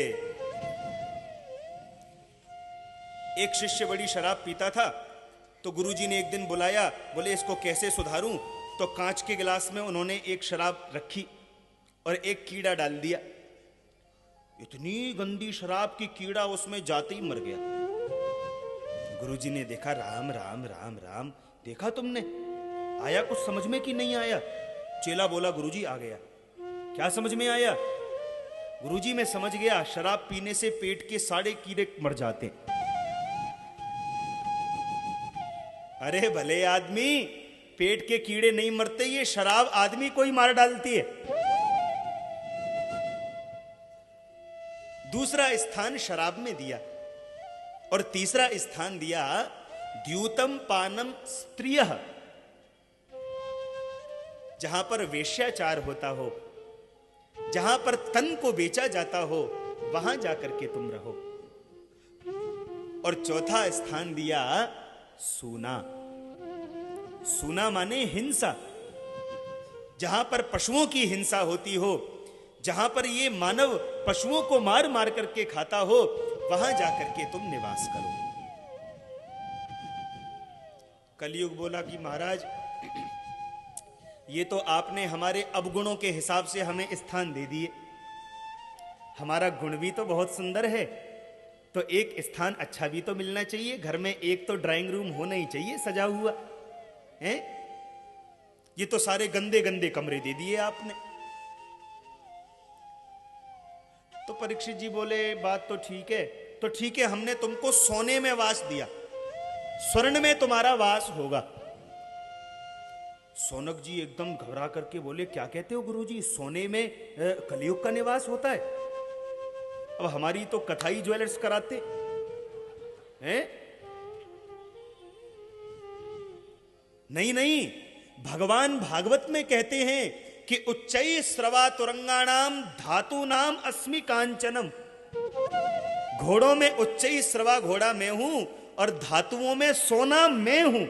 एक शिष्य बड़ी शराब पीता था, तो गुरुजी ने एक दिन बुलाया, बोले इसको कैसे सुधारूं? तो कांच के गिलास में उन्होंने एक शराब रखी और एक कीड़ा डाल दिया। इतनी गंदी शराब की कीड़ा उसमें जाते ही मर गया। गुरुजी ने देखा, राम राम राम राम, देखा तुमने, आया कुछ समझ में कि नहीं आया? चेला बोला, गुरुजी आ गया। क्या समझ में आया? गुरुजी मैं समझ गया, शराब पीने से पेट के सारे कीड़े मर जाते। अरे भले आदमी, पेट के कीड़े नहीं मरते, ये शराब आदमी को ही मार डालती है। दूसरा स्थान शराब में दिया और तीसरा स्थान दिया द्यूतम पानम स्त्रिय, जहां पर वेश्याचार होता हो, जहां पर तन को बेचा जाता हो, वहां जाकर के तुम रहो। और चौथा स्थान दिया सूना। सूना माने हिंसा, जहां पर पशुओं की हिंसा होती हो, जहां पर ये मानव पशुओं को मार मार करके खाता हो, वहां जाकर के तुम निवास करो। कलयुग बोला कि महाराज, ये तो आपने हमारे अवगुणों के हिसाब से हमें स्थान दे दिए। हमारा गुण भी तो बहुत सुंदर है, तो एक स्थान अच्छा भी तो मिलना चाहिए। घर में एक तो ड्राइंग रूम होना ही चाहिए सजा हुआ है। ये तो सारे गंदे गंदे कमरे दे दिए आपने। तो परीक्षित जी बोले, बात तो ठीक है, तो ठीक है, हमने तुमको सोने में वास दिया, स्वर्ण में तुम्हारा वास होगा। सोनक जी एकदम घबरा करके बोले, क्या कहते हो गुरुजी, सोने में कलयुग का निवास होता है? अब हमारी तो कथाई ज्वेलर्स कराते हैं। नहीं नहीं, भगवान भागवत में कहते हैं कि उच्चै स्रवा तुरंगाणाम धातु नाम अस्मि कांचनम। घोड़ों में उच्चै स्रवा घोड़ा मैं हूं और धातुओं में सोना मैं हूं।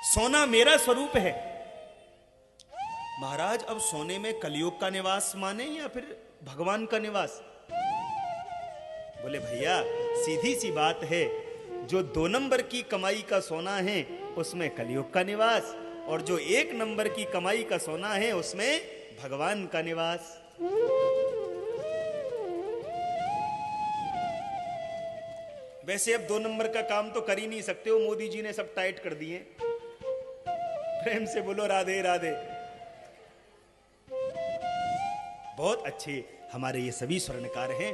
सोना मेरा स्वरूप है। महाराज, अब सोने में कलयुग का निवास माने या फिर भगवान का निवास? बोले भैया, सीधी सी बात है, जो 2 नंबर की कमाई का सोना है उसमें कलयुग का निवास, और जो 1 नंबर की कमाई का सोना है उसमें भगवान का निवास। वैसे अब 2 नंबर का काम तो कर ही नहीं सकते हो, मोदी जी ने सब टाइट कर दिए। प्रेम से बोलो राधे राधे। बहुत अच्छे हमारे ये सभी स्वर्णकार हैं।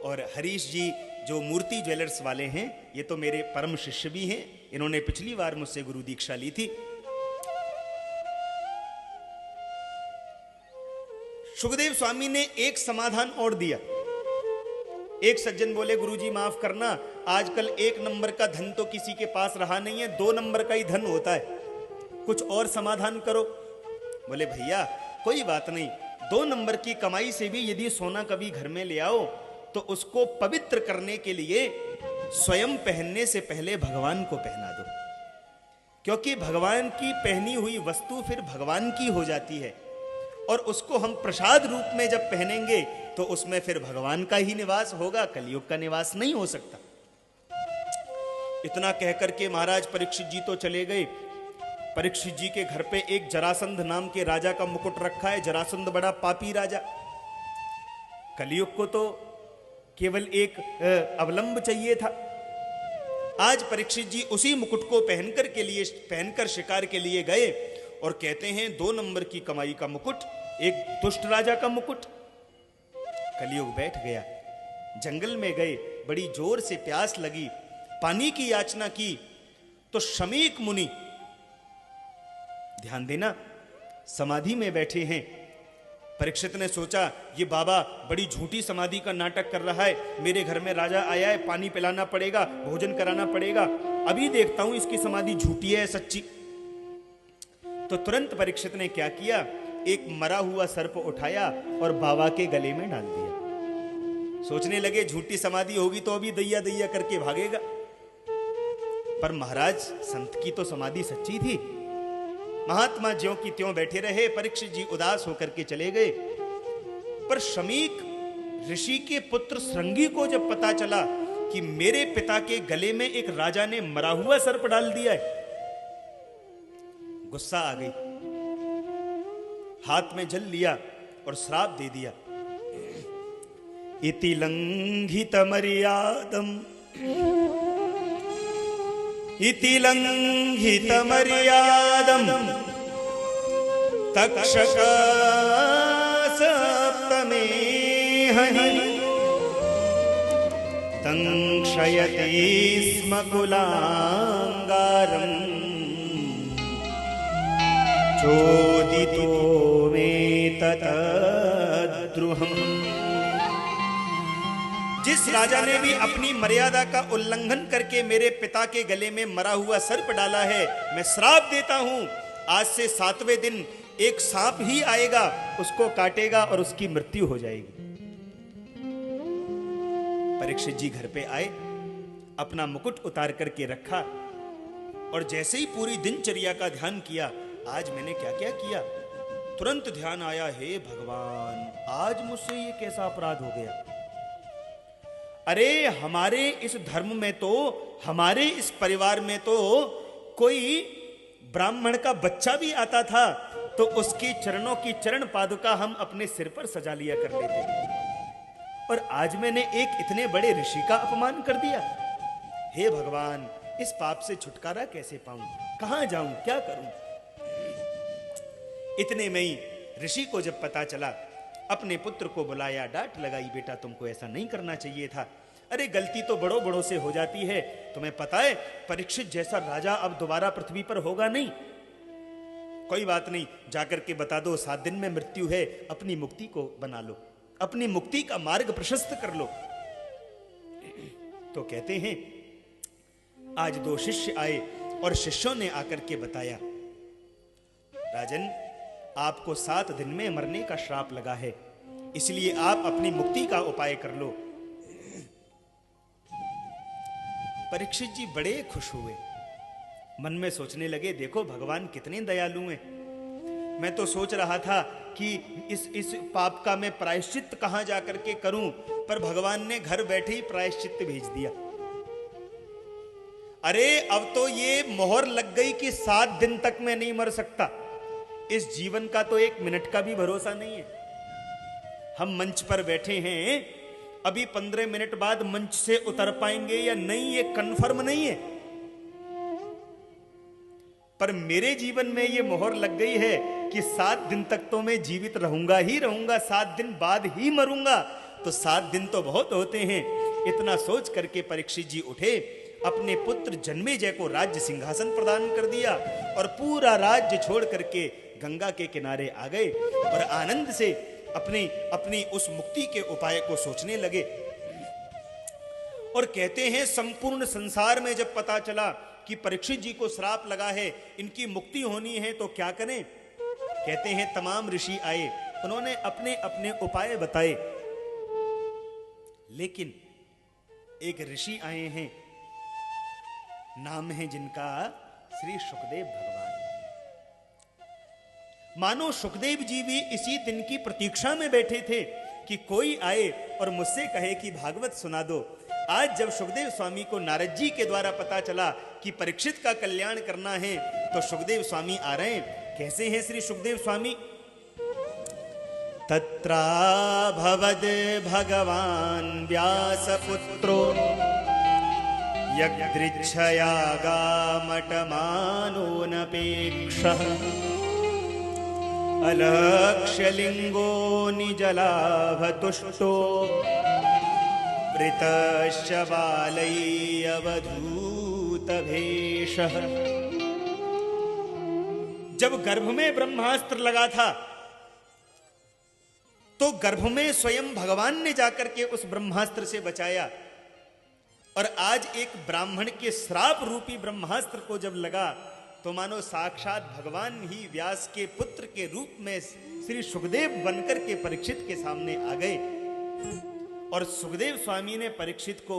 और हरीश जी जो मूर्ति ज्वेलर्स वाले हैं, ये तो मेरे परम शिष्य भी हैं। इन्होंने पिछली बार मुझसे गुरु दीक्षा ली थी। सुखदेव स्वामी ने एक समाधान और दिया। एक सज्जन बोले, गुरुजी माफ करना, आजकल 1 नंबर का धन तो किसी के पास रहा नहीं है, 2 नंबर का ही धन होता है, कुछ और समाधान करो। बोले भैया कोई बात नहीं, 2 नंबर की कमाई से भी यदि सोना कभी घर में ले आओ तो उसको पवित्र करने के लिए स्वयं पहनने से पहले भगवान को पहना दो, क्योंकि भगवान की पहनी हुई वस्तु फिर भगवान की हो जाती है, और उसको हम प्रसाद रूप में जब पहनेंगे तो उसमें फिर भगवान का ही निवास होगा, कलयुग का निवास नहीं हो सकता। इतना कहकर के महाराज परीक्षित जी तो चले गए। परीक्षित जी के घर पे एक जरासंध नाम के राजा का मुकुट रखा है। जरासंध बड़ा पापी राजा। कलयुग को तो केवल एक अवलंब चाहिए था। आज परीक्षित जी उसी मुकुट को पहनकर शिकार के लिए गए और कहते हैं 2 नंबर की कमाई का मुकुट, एक दुष्ट राजा का मुकुट। कलयुग बैठ गया। जंगल में गए, बड़ी जोर से प्यास लगी, पानी की याचना की तो शमीक मुनि, ध्यान देना, समाधि में बैठे हैं। परीक्षित ने सोचा ये बाबा बड़ी झूठी समाधि का नाटक कर रहा है, मेरे घर में राजा आया है, पानी पिलाना पड़ेगा, भोजन कराना पड़ेगा, अभी देखता हूं इसकी समाधि झूठी है सच्ची। तो तुरंत परीक्षित ने क्या किया, एक मरा हुआ सर्प उठाया और बाबा के गले में डाल दिया। सोचने लगे झूठी समाधि होगी तो अभी दैया दैया करके भागेगा, पर महाराज संत की तो समाधि सच्ची थी। महात्मा ज्यों की त्यों बैठे रहे। परीक्षित जी उदास होकर के चले गए। पर शमीक ऋषि के पुत्र श्रृंगी को जब पता चला कि मेरे पिता के गले में एक राजा ने मरा हुआ सर्प डाल दिया है, गुस्सा आ गई, हाथ में जल लिया और श्राप दे दिया। इति लंघित मर्यादम, इति लंघित मर्यादम तक्षक सप्तमे हनि दंक्षयते स्म कुलांगारम् चोदितो मे ततद्रुहम्। जिस राजा ने भी अपनी मर्यादा का उल्लंघन करके मेरे पिता के गले में मरा हुआ सर्प डाला है, मैं श्राप देता हूं, आज से 7वें दिन एक सांप ही आएगा, उसको काटेगा और उसकी मृत्यु हो जाएगी। परीक्षित जी घर पे आए, अपना मुकुट उतार करके रखा और जैसे ही पूरी दिनचर्या का ध्यान किया, आज मैंने क्या क्या किया, तुरंत ध्यान आया, हे भगवान, आज मुझसे ये कैसा अपराध हो गया। अरे हमारे इस धर्म में तो, हमारे इस परिवार में तो कोई ब्राह्मण का बच्चा भी आता था तो उसके चरणों की चरण पादुका हम अपने सिर पर सजा लिया कर लेते, और आज मैंने एक इतने बड़े ऋषि का अपमान कर दिया। हे भगवान, इस पाप से छुटकारा कैसे पाऊं, कहां जाऊं, क्या करूं। इतने में ही ऋषि को जब पता चला, अपने पुत्र को बुलाया, डांट लगाई, बेटा तुमको ऐसा नहीं करना चाहिए था। अरे गलती तो बड़ों बड़ों से हो जाती है, तुम्हें पता है परीक्षित जैसा राजा अब दोबारा पृथ्वी पर होगा नहीं। कोई बात नहीं, जाकर के बता दो 7 दिन में मृत्यु है, अपनी मुक्ति को बना लो, अपनी मुक्ति का मार्ग प्रशस्त कर लो। तो कहते हैं आज 2 शिष्य आए और शिष्यों ने आकर के बताया, राजन आपको 7 दिन में मरने का श्राप लगा है, इसलिए आप अपनी मुक्ति का उपाय कर लो। परीक्षित जी बड़े खुश हुए, मन में सोचने लगे, देखो भगवान कितने दयालु हैं। मैं तो सोच रहा था कि इस पाप का मैं प्रायश्चित कहां जाकर के करूं, पर भगवान ने घर बैठे ही प्रायश्चित भेज दिया। अरे अब तो ये मोहर लग गई कि 7 दिन तक मैं नहीं मर सकता। इस जीवन का तो 1 मिनट का भी भरोसा नहीं है। हम मंच पर बैठे हैं, अभी 15 मिनट बाद मंच से उतर पाएंगे या नहीं, ये कंफर्म नहीं है। पर मेरे जीवन में ये मोहर लग गई है कि 7 दिन तक तो मैं जीवित रहूंगा ही रहूंगा, 7 दिन बाद ही मरूंगा। तो 7 दिन तो बहुत होते हैं। इतना सोच करके परीक्षित जी उठे, अपने पुत्र जन्मेजय को राज्य सिंहासन प्रदान कर दिया और पूरा राज्य छोड़ करके गंगा के किनारे आ गए और आनंद से अपनी उस मुक्ति के उपाय को सोचने लगे। और कहते हैं संपूर्ण संसार में जब पता चला कि परीक्षित जी को श्राप लगा है, इनकी मुक्ति होनी है, तो क्या करें। कहते हैं तमाम ऋषि आए, उन्होंने अपने अपने उपाय बताए, लेकिन एक ऋषि आए हैं, नाम है जिनका श्री सुखदेव भगवान। मानो सुखदेव जी भी इसी दिन की प्रतीक्षा में बैठे थे कि कोई आए और मुझसे कहे कि भागवत सुना दो। आज जब सुखदेव स्वामी को नारद जी के द्वारा पता चला कि परीक्षित का कल्याण करना है, तो सुखदेव स्वामी आ रहे हैं। कैसे हैं श्री सुखदेव स्वामी? तत्रा भवद भगवान व्यासपुत्रो यदृच्छया गामटमानो नपेक्षः अलक्ष्यलिंगो निजलाभतुष्टो वृतश्च बालैरवधूतभेषः। जब गर्भ में ब्रह्मास्त्र लगा था तो गर्भ में स्वयं भगवान ने जाकर के उस ब्रह्मास्त्र से बचाया, और आज एक ब्राह्मण के श्राप रूपी ब्रह्मास्त्र को जब लगा तो मानो साक्षात भगवान ही व्यास के पुत्र के रूप में श्री सुखदेव बनकर के परीक्षित के सामने आ गए। और सुखदेव स्वामी ने परीक्षित को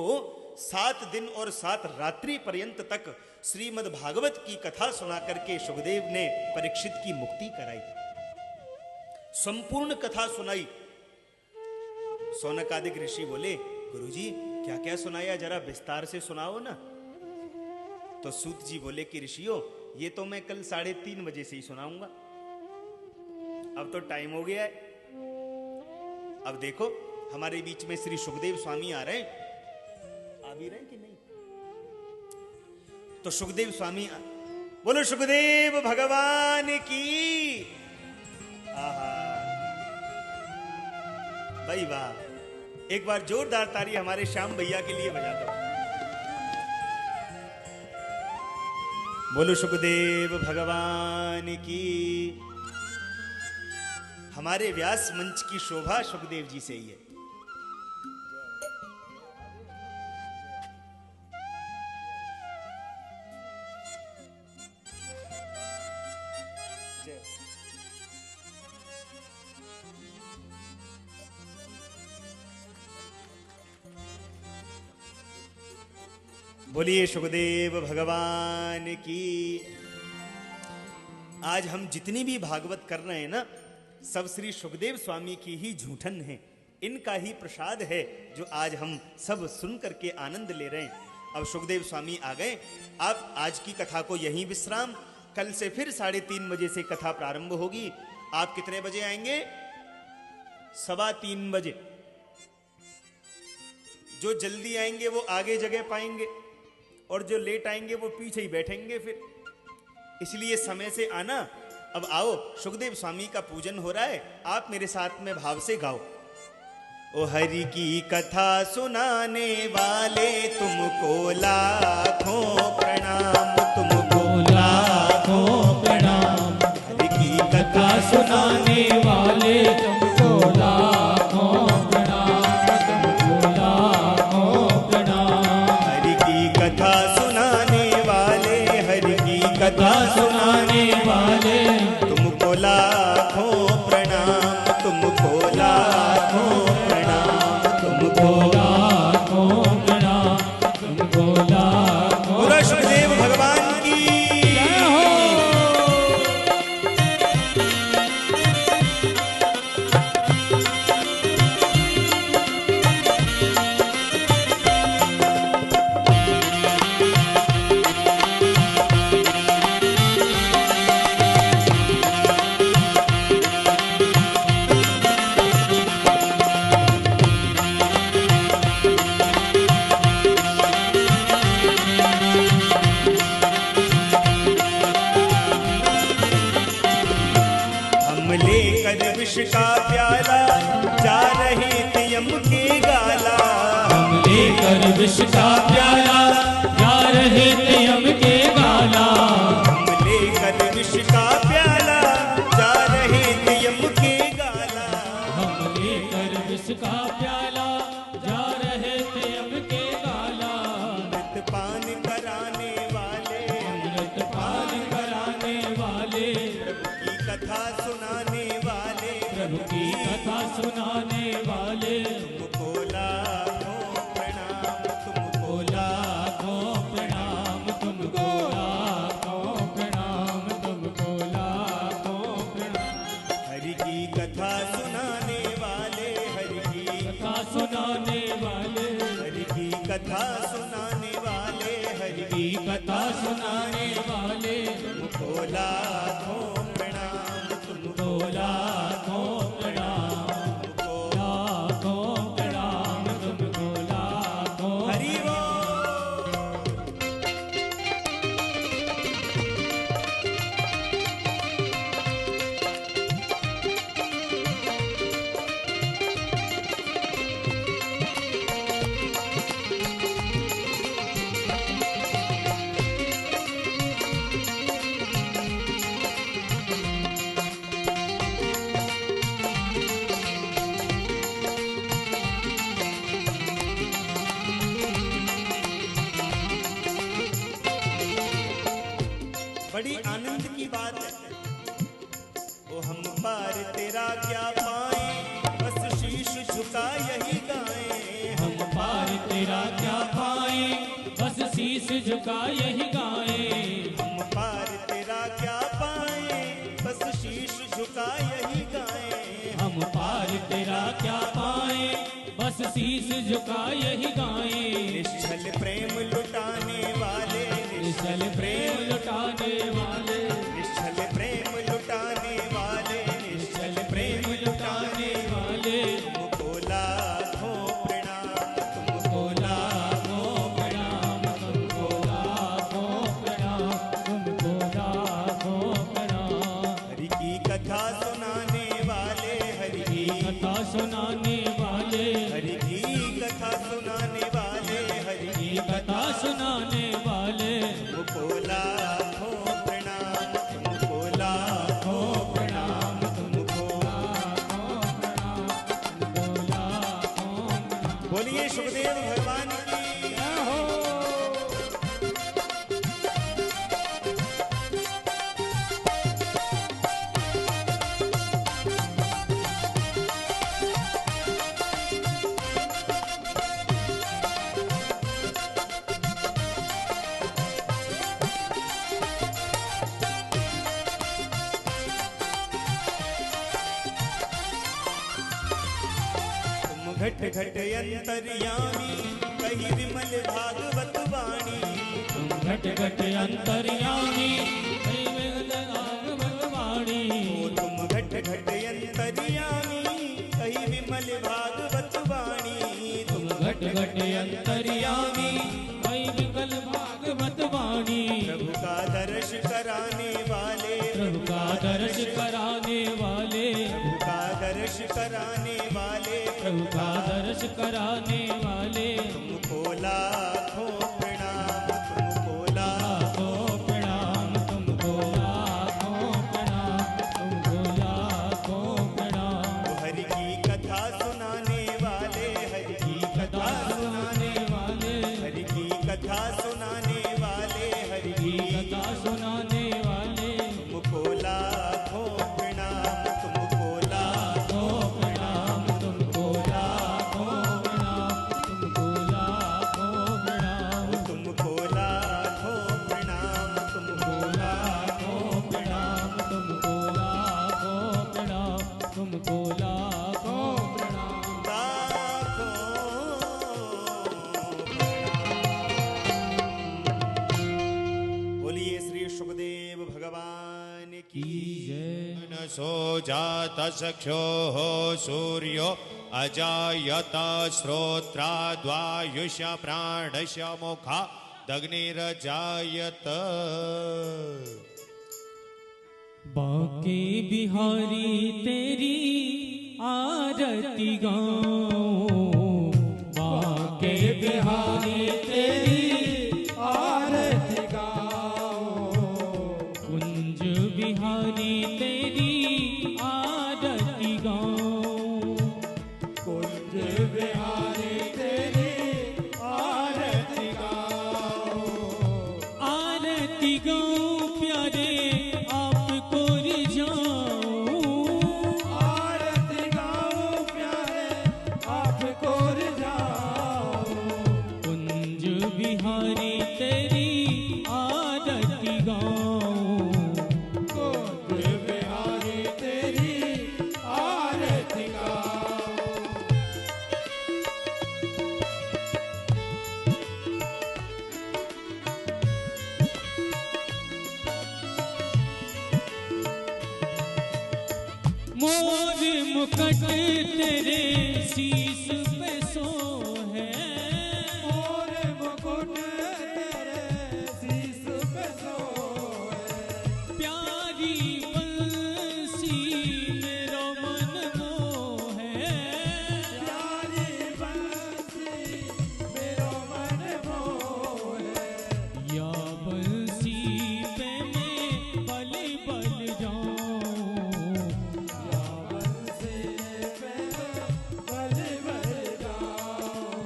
7 दिन और 7 रात्रि पर्यंत तक श्रीमद् भागवत की कथा सुना करके सुखदेव ने परीक्षित की मुक्ति कराई, संपूर्ण कथा सुनाई। सौनकादिक ऋषि बोले, गुरुजी क्या क्या सुनाया, जरा विस्तार से सुनाओ ना। तो सूत जी बोले कि ऋषियों, ये तो मैं कल 3:30 बजे से ही सुनाऊंगा, अब तो टाइम हो गया है। अब देखो हमारे बीच में श्री सुखदेव स्वामी आ रहे हैं, आ भी रहे हैं कि नहीं? तो सुखदेव स्वामी बोलो सुखदेव भगवान की। आहा भाई वाह, एक बार जोरदार ताली हमारे श्याम भैया के लिए बजा दो। बोलो सुखदेव भगवान की। हमारे व्यास मंच की शोभा सुखदेव जी से ही है। बोलिए सुखदेव भगवान की। आज हम जितनी भी भागवत कर रहे हैं ना, सब श्री सुखदेव स्वामी की ही झूठन है, इनका ही प्रसाद है जो आज हम सब सुन करके आनंद ले रहे हैं। अब सुखदेव स्वामी आ गए। अब आज की कथा को यहीं विश्राम, कल से फिर 3:30 बजे से कथा प्रारंभ होगी। आप कितने बजे आएंगे? 3:15 बजे। जो जल्दी आएंगे वो आगे जगह पाएंगे और जो लेट आएंगे वो पीछे ही बैठेंगे फिर, इसलिए समय से आना। अब आओ, सुखदेव स्वामी का पूजन हो रहा है, आप मेरे साथ में भाव से गाओ। ओ हरि की कथा सुनाने वाले तुमको लाखों प्रणाम, तुमको लाखों प्रणाम। हरि की कथा सुनाने वाले तुमको लाखों प्रणाम, तुमको लाखों प्रणाम। हरि की कथा सुनाने वाले, हरि की कथा सुनाने वाले तुमको लाखों प्रणाम, तुमको लाखों प्रणाम, तुमको लाखों प्रणाम, तुमको लाखों। बोलो सुखदेव भगवान की। विष का प्याला जा रहे थे यम के गाला, हम लेकर विष का प्याला जा रहे थे यम के गाला। हम लेकर विष का प्याला जा रहे थे यम के गाला। हम लेकर विष का प्याला जा रहे थे यम के गाला। अमृत पान कराने वाले, अमृत पान कराने वाले, प्रभु की कथा सुनाने वाले, प्रभु की कथा सुनाने वाले। तुमको लाखों प्रणाम, तुमको लाखों प्रणाम, तुमको लाखों प्रणाम, तुमको लाखों प्रणाम। हरि की कथा सुनाने वाले, हरि की कथा सुनाने वाले, हरि की कथा सुनाने वाले, हरि की कथा सुनाने वाले। तुमको लाखों प्रणाम, तुमको लाखों प्रणाम, तुमको लाखों प्रणाम, तुमको लाखों। हरि वो। बड़ी आनंद की बात है। ओ हम पार तेरा क्या पाए, बस शीश झुका यही गाएं। हम पार तेरा क्या पाए, बस शीश झुका यही गाए। हम पार तेरा क्या पाए, बस शीश झुका यही गाएं। हम पार तेरा क्या पाए, बस शीश झुका यही गाए। निश्चल प्रेम लुटाने वाले, निश्चल प्रेम लुटाने वाले, निश्चल प्रेम लुटाने वाले, निश्चल प्रेम लुटाने वाले। तुमको लाखों प्रणाम, तुमको लाखों प्रणाम, तुमको लाखों प्रणाम, तुमको लाखों प्रणाम। हरि की कथा सुनाने वाले, हरि की कथा सुनाने वाले, हरि की बोलिए सुखदेव भगवान की। घट घट अंतर्यामी कही विमल भागवत वाणी। घट घट अंतर्यामी कही विमल भागवत वाणी। तुम घट घट अंतर्यामी कही विमल भागवत वाणी। तुम घट घट अंतर्यामी कही विमल भागवत वाणी। प्रभु का दर्श कराने वाले, प्रभु का दर्श कराने वाले, प्रभु का दर्श कराने वाले, प्रभु का दर्श कराने वाले। तुमको लाखों प्रणाम, तुमको लाखों प्रणाम, तुमको लाखों प्रणाम, तुमको लाखों प्रणाम। हरि की कथा सुनाने वाले, हरि की कथा सुनाने वाले, हरि की कथा सुनाने वाले, हरि की कथा सुनाने वाले। तुमको लाखों प्रणाम, तुमको लाखों प्रणाम, तुमको लाखों प्रणाम, तुमको लाखों प्रणाम, तुमको लाखों प्रणाम, तुमको लाखों प्रणाम, तुमको लाखों प्रणाम, तुमको लाखों प्रणाम। बोलिए श्री सुखदेव भगवान की जय। मनसो जात सख्यो सूर्यो अजायत श्रोत्राद्वायुष प्राणश मुखा दग्निरजायत। बाके बिहारी तेरी आरती गाऊं। बाके बिहारी तेरी आरती गाऊं। कुंज बिहारी तेरी आरती गाऊं। कुंज बिहारी तेरी आरती गाऊं। आरती गाऊं प्यारे आपको रिझाऊं। आरती गाऊं प्यारे आपको रिझाऊं। कुंज बिहारी तेरी आरती गाऊं। कुंज बिहारी तेरी आरती गाऊं। मोर मुकुट तेरे शीश पे सो है। मोर मुकुट तेरे शीश पे सो है। प्यारी बंसी मेरो मन मोह है। प्यारी बंसी मेरो मन मोह है। या बंसी पे मैं बल बल जाऊं। या बंसी पे बल बल जाऊं।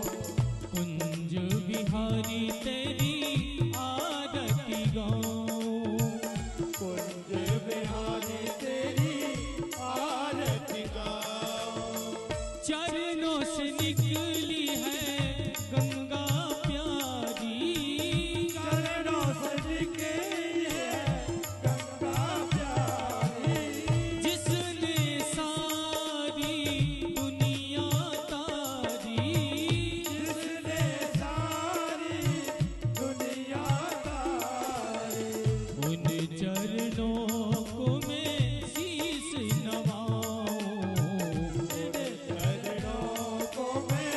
कुंज बिहारी तेरी आरती गाऊं। कुंज बिहारी तेरी आरती गाऊं। चरणों से निकली है गंगा प्यारी। चरणों से निकली है गंगा प्यारी। जिसने सारी दुनिया तारी। जिसने सारी दुनिया तारी। उन चरणों को मैं शीश नवाऊं। उन चरणों को मैं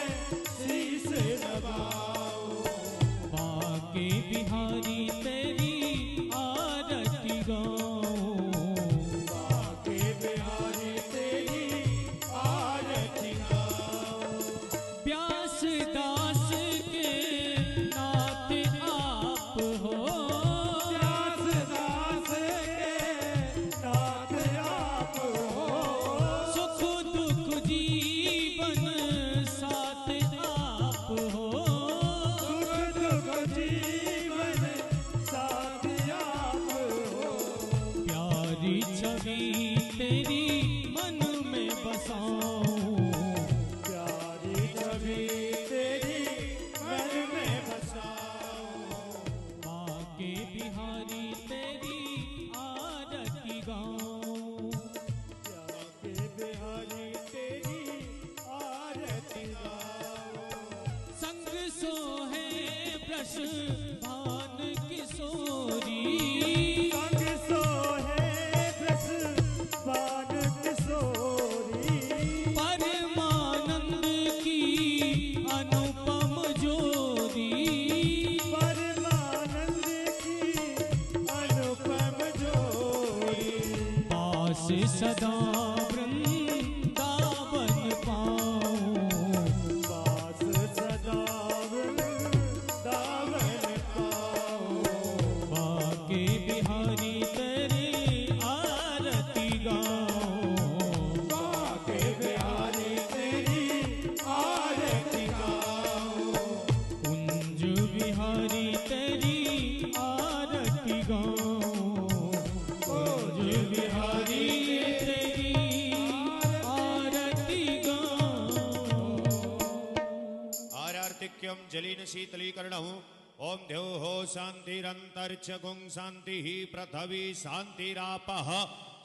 बसाऊं, प्यारी छवि तेरी मन में बसाऊं, माँ के बिहारी तेरी आरती गाऊं, के बिहारी तेरी आरती गाऊं, संग सोहे वृषभान किशोरी, संग सोहे वृषभान किशोरी, परमानंद की अनुपम जोड़ी, परमानंद की अनुपम जोड़ी, पास सदा वृंदावन पाऊं, पास सदा वृंदावन पाऊं, माँ के बिहारी तेरी आरती गाऊं, के बिहारी तेरी आरती गाऊं, कुंज बिहारी तेरी आरती गाऊं, कुंज बिहारी तेरी आरती गाऊं। आरार्तिक्यम जलीन शीतलीकरणम् ओम द्योः शान्तिरन्तरिक्ष गुं शान्तिः पृथ्वी शान्तिरापः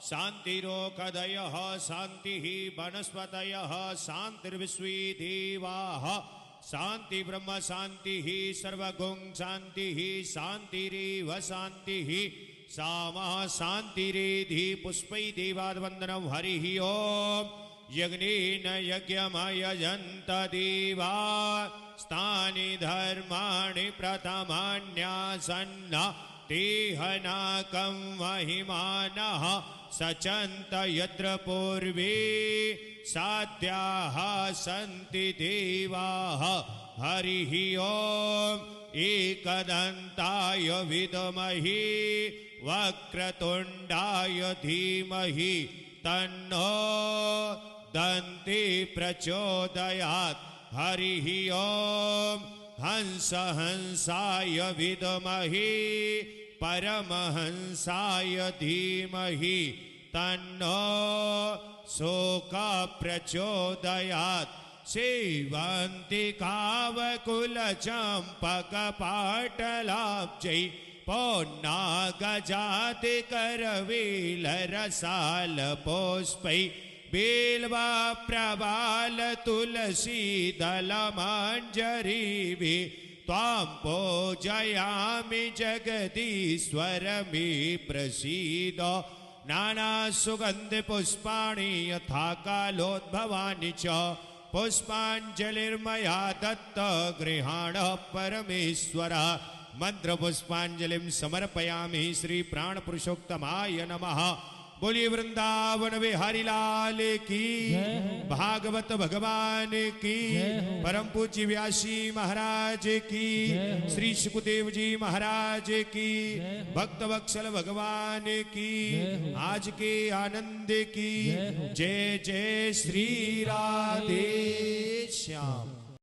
शान्तिरोकदयः शान्तिः वनस्पतयः शान्तिर्विश्वे देवाः शान्ति ब्रह्म शान्तिः सर्वगुं शान्तिः शान्तिरेव शान्तिः सामः शान्तिरेधि पुष्पै देवाद्वन्दनं हरिः ओम् यज्ञेन यज्ञमयजन्त देवा स्थानि धर्माणि प्रथमान्यासन्न तेहनाकं महिमानः सचन्त यत्र पूर्वे साध्याः सन्ति देवाः हरिः ओम् एकदन्ताय विद्महे वक्रतुण्डाय धीमहि तन्नो दन्ति प्रचोदयात् हरिः ओम् हंस हंसाय विद्महे परमहंसाय धीमहि तन्नो शोक प्रचोदयात् सेवन्ति कावकुलचम्पकपाटलाब्जै पौन्नागजाति करवेलरसालपुष्पै बेल्वा प्रबाल तुलसी दलमाञ्जरीभिः त्वां पूजयामि जगदीश्वर मे प्रसीद नानासुगन्धपुष्पाणि यथा कालोद्भवानि च पुष्पाञ्जलिर्मया दत्त गृहाण परमेश्वर मंत्रपुष्पाञ्जलिं समर्पयामि श्री प्राणपुरुषोत्तमाय नमः। बोलिए वृंदावन बिहारी लाल की, भागवत भगवान की, परम पूज्य व्यासी महाराज की, श्री सुखदेव जी महाराज की, भक्त वत्सल भगवान की, आज के आनंद की जय जय श्री राधे श्याम।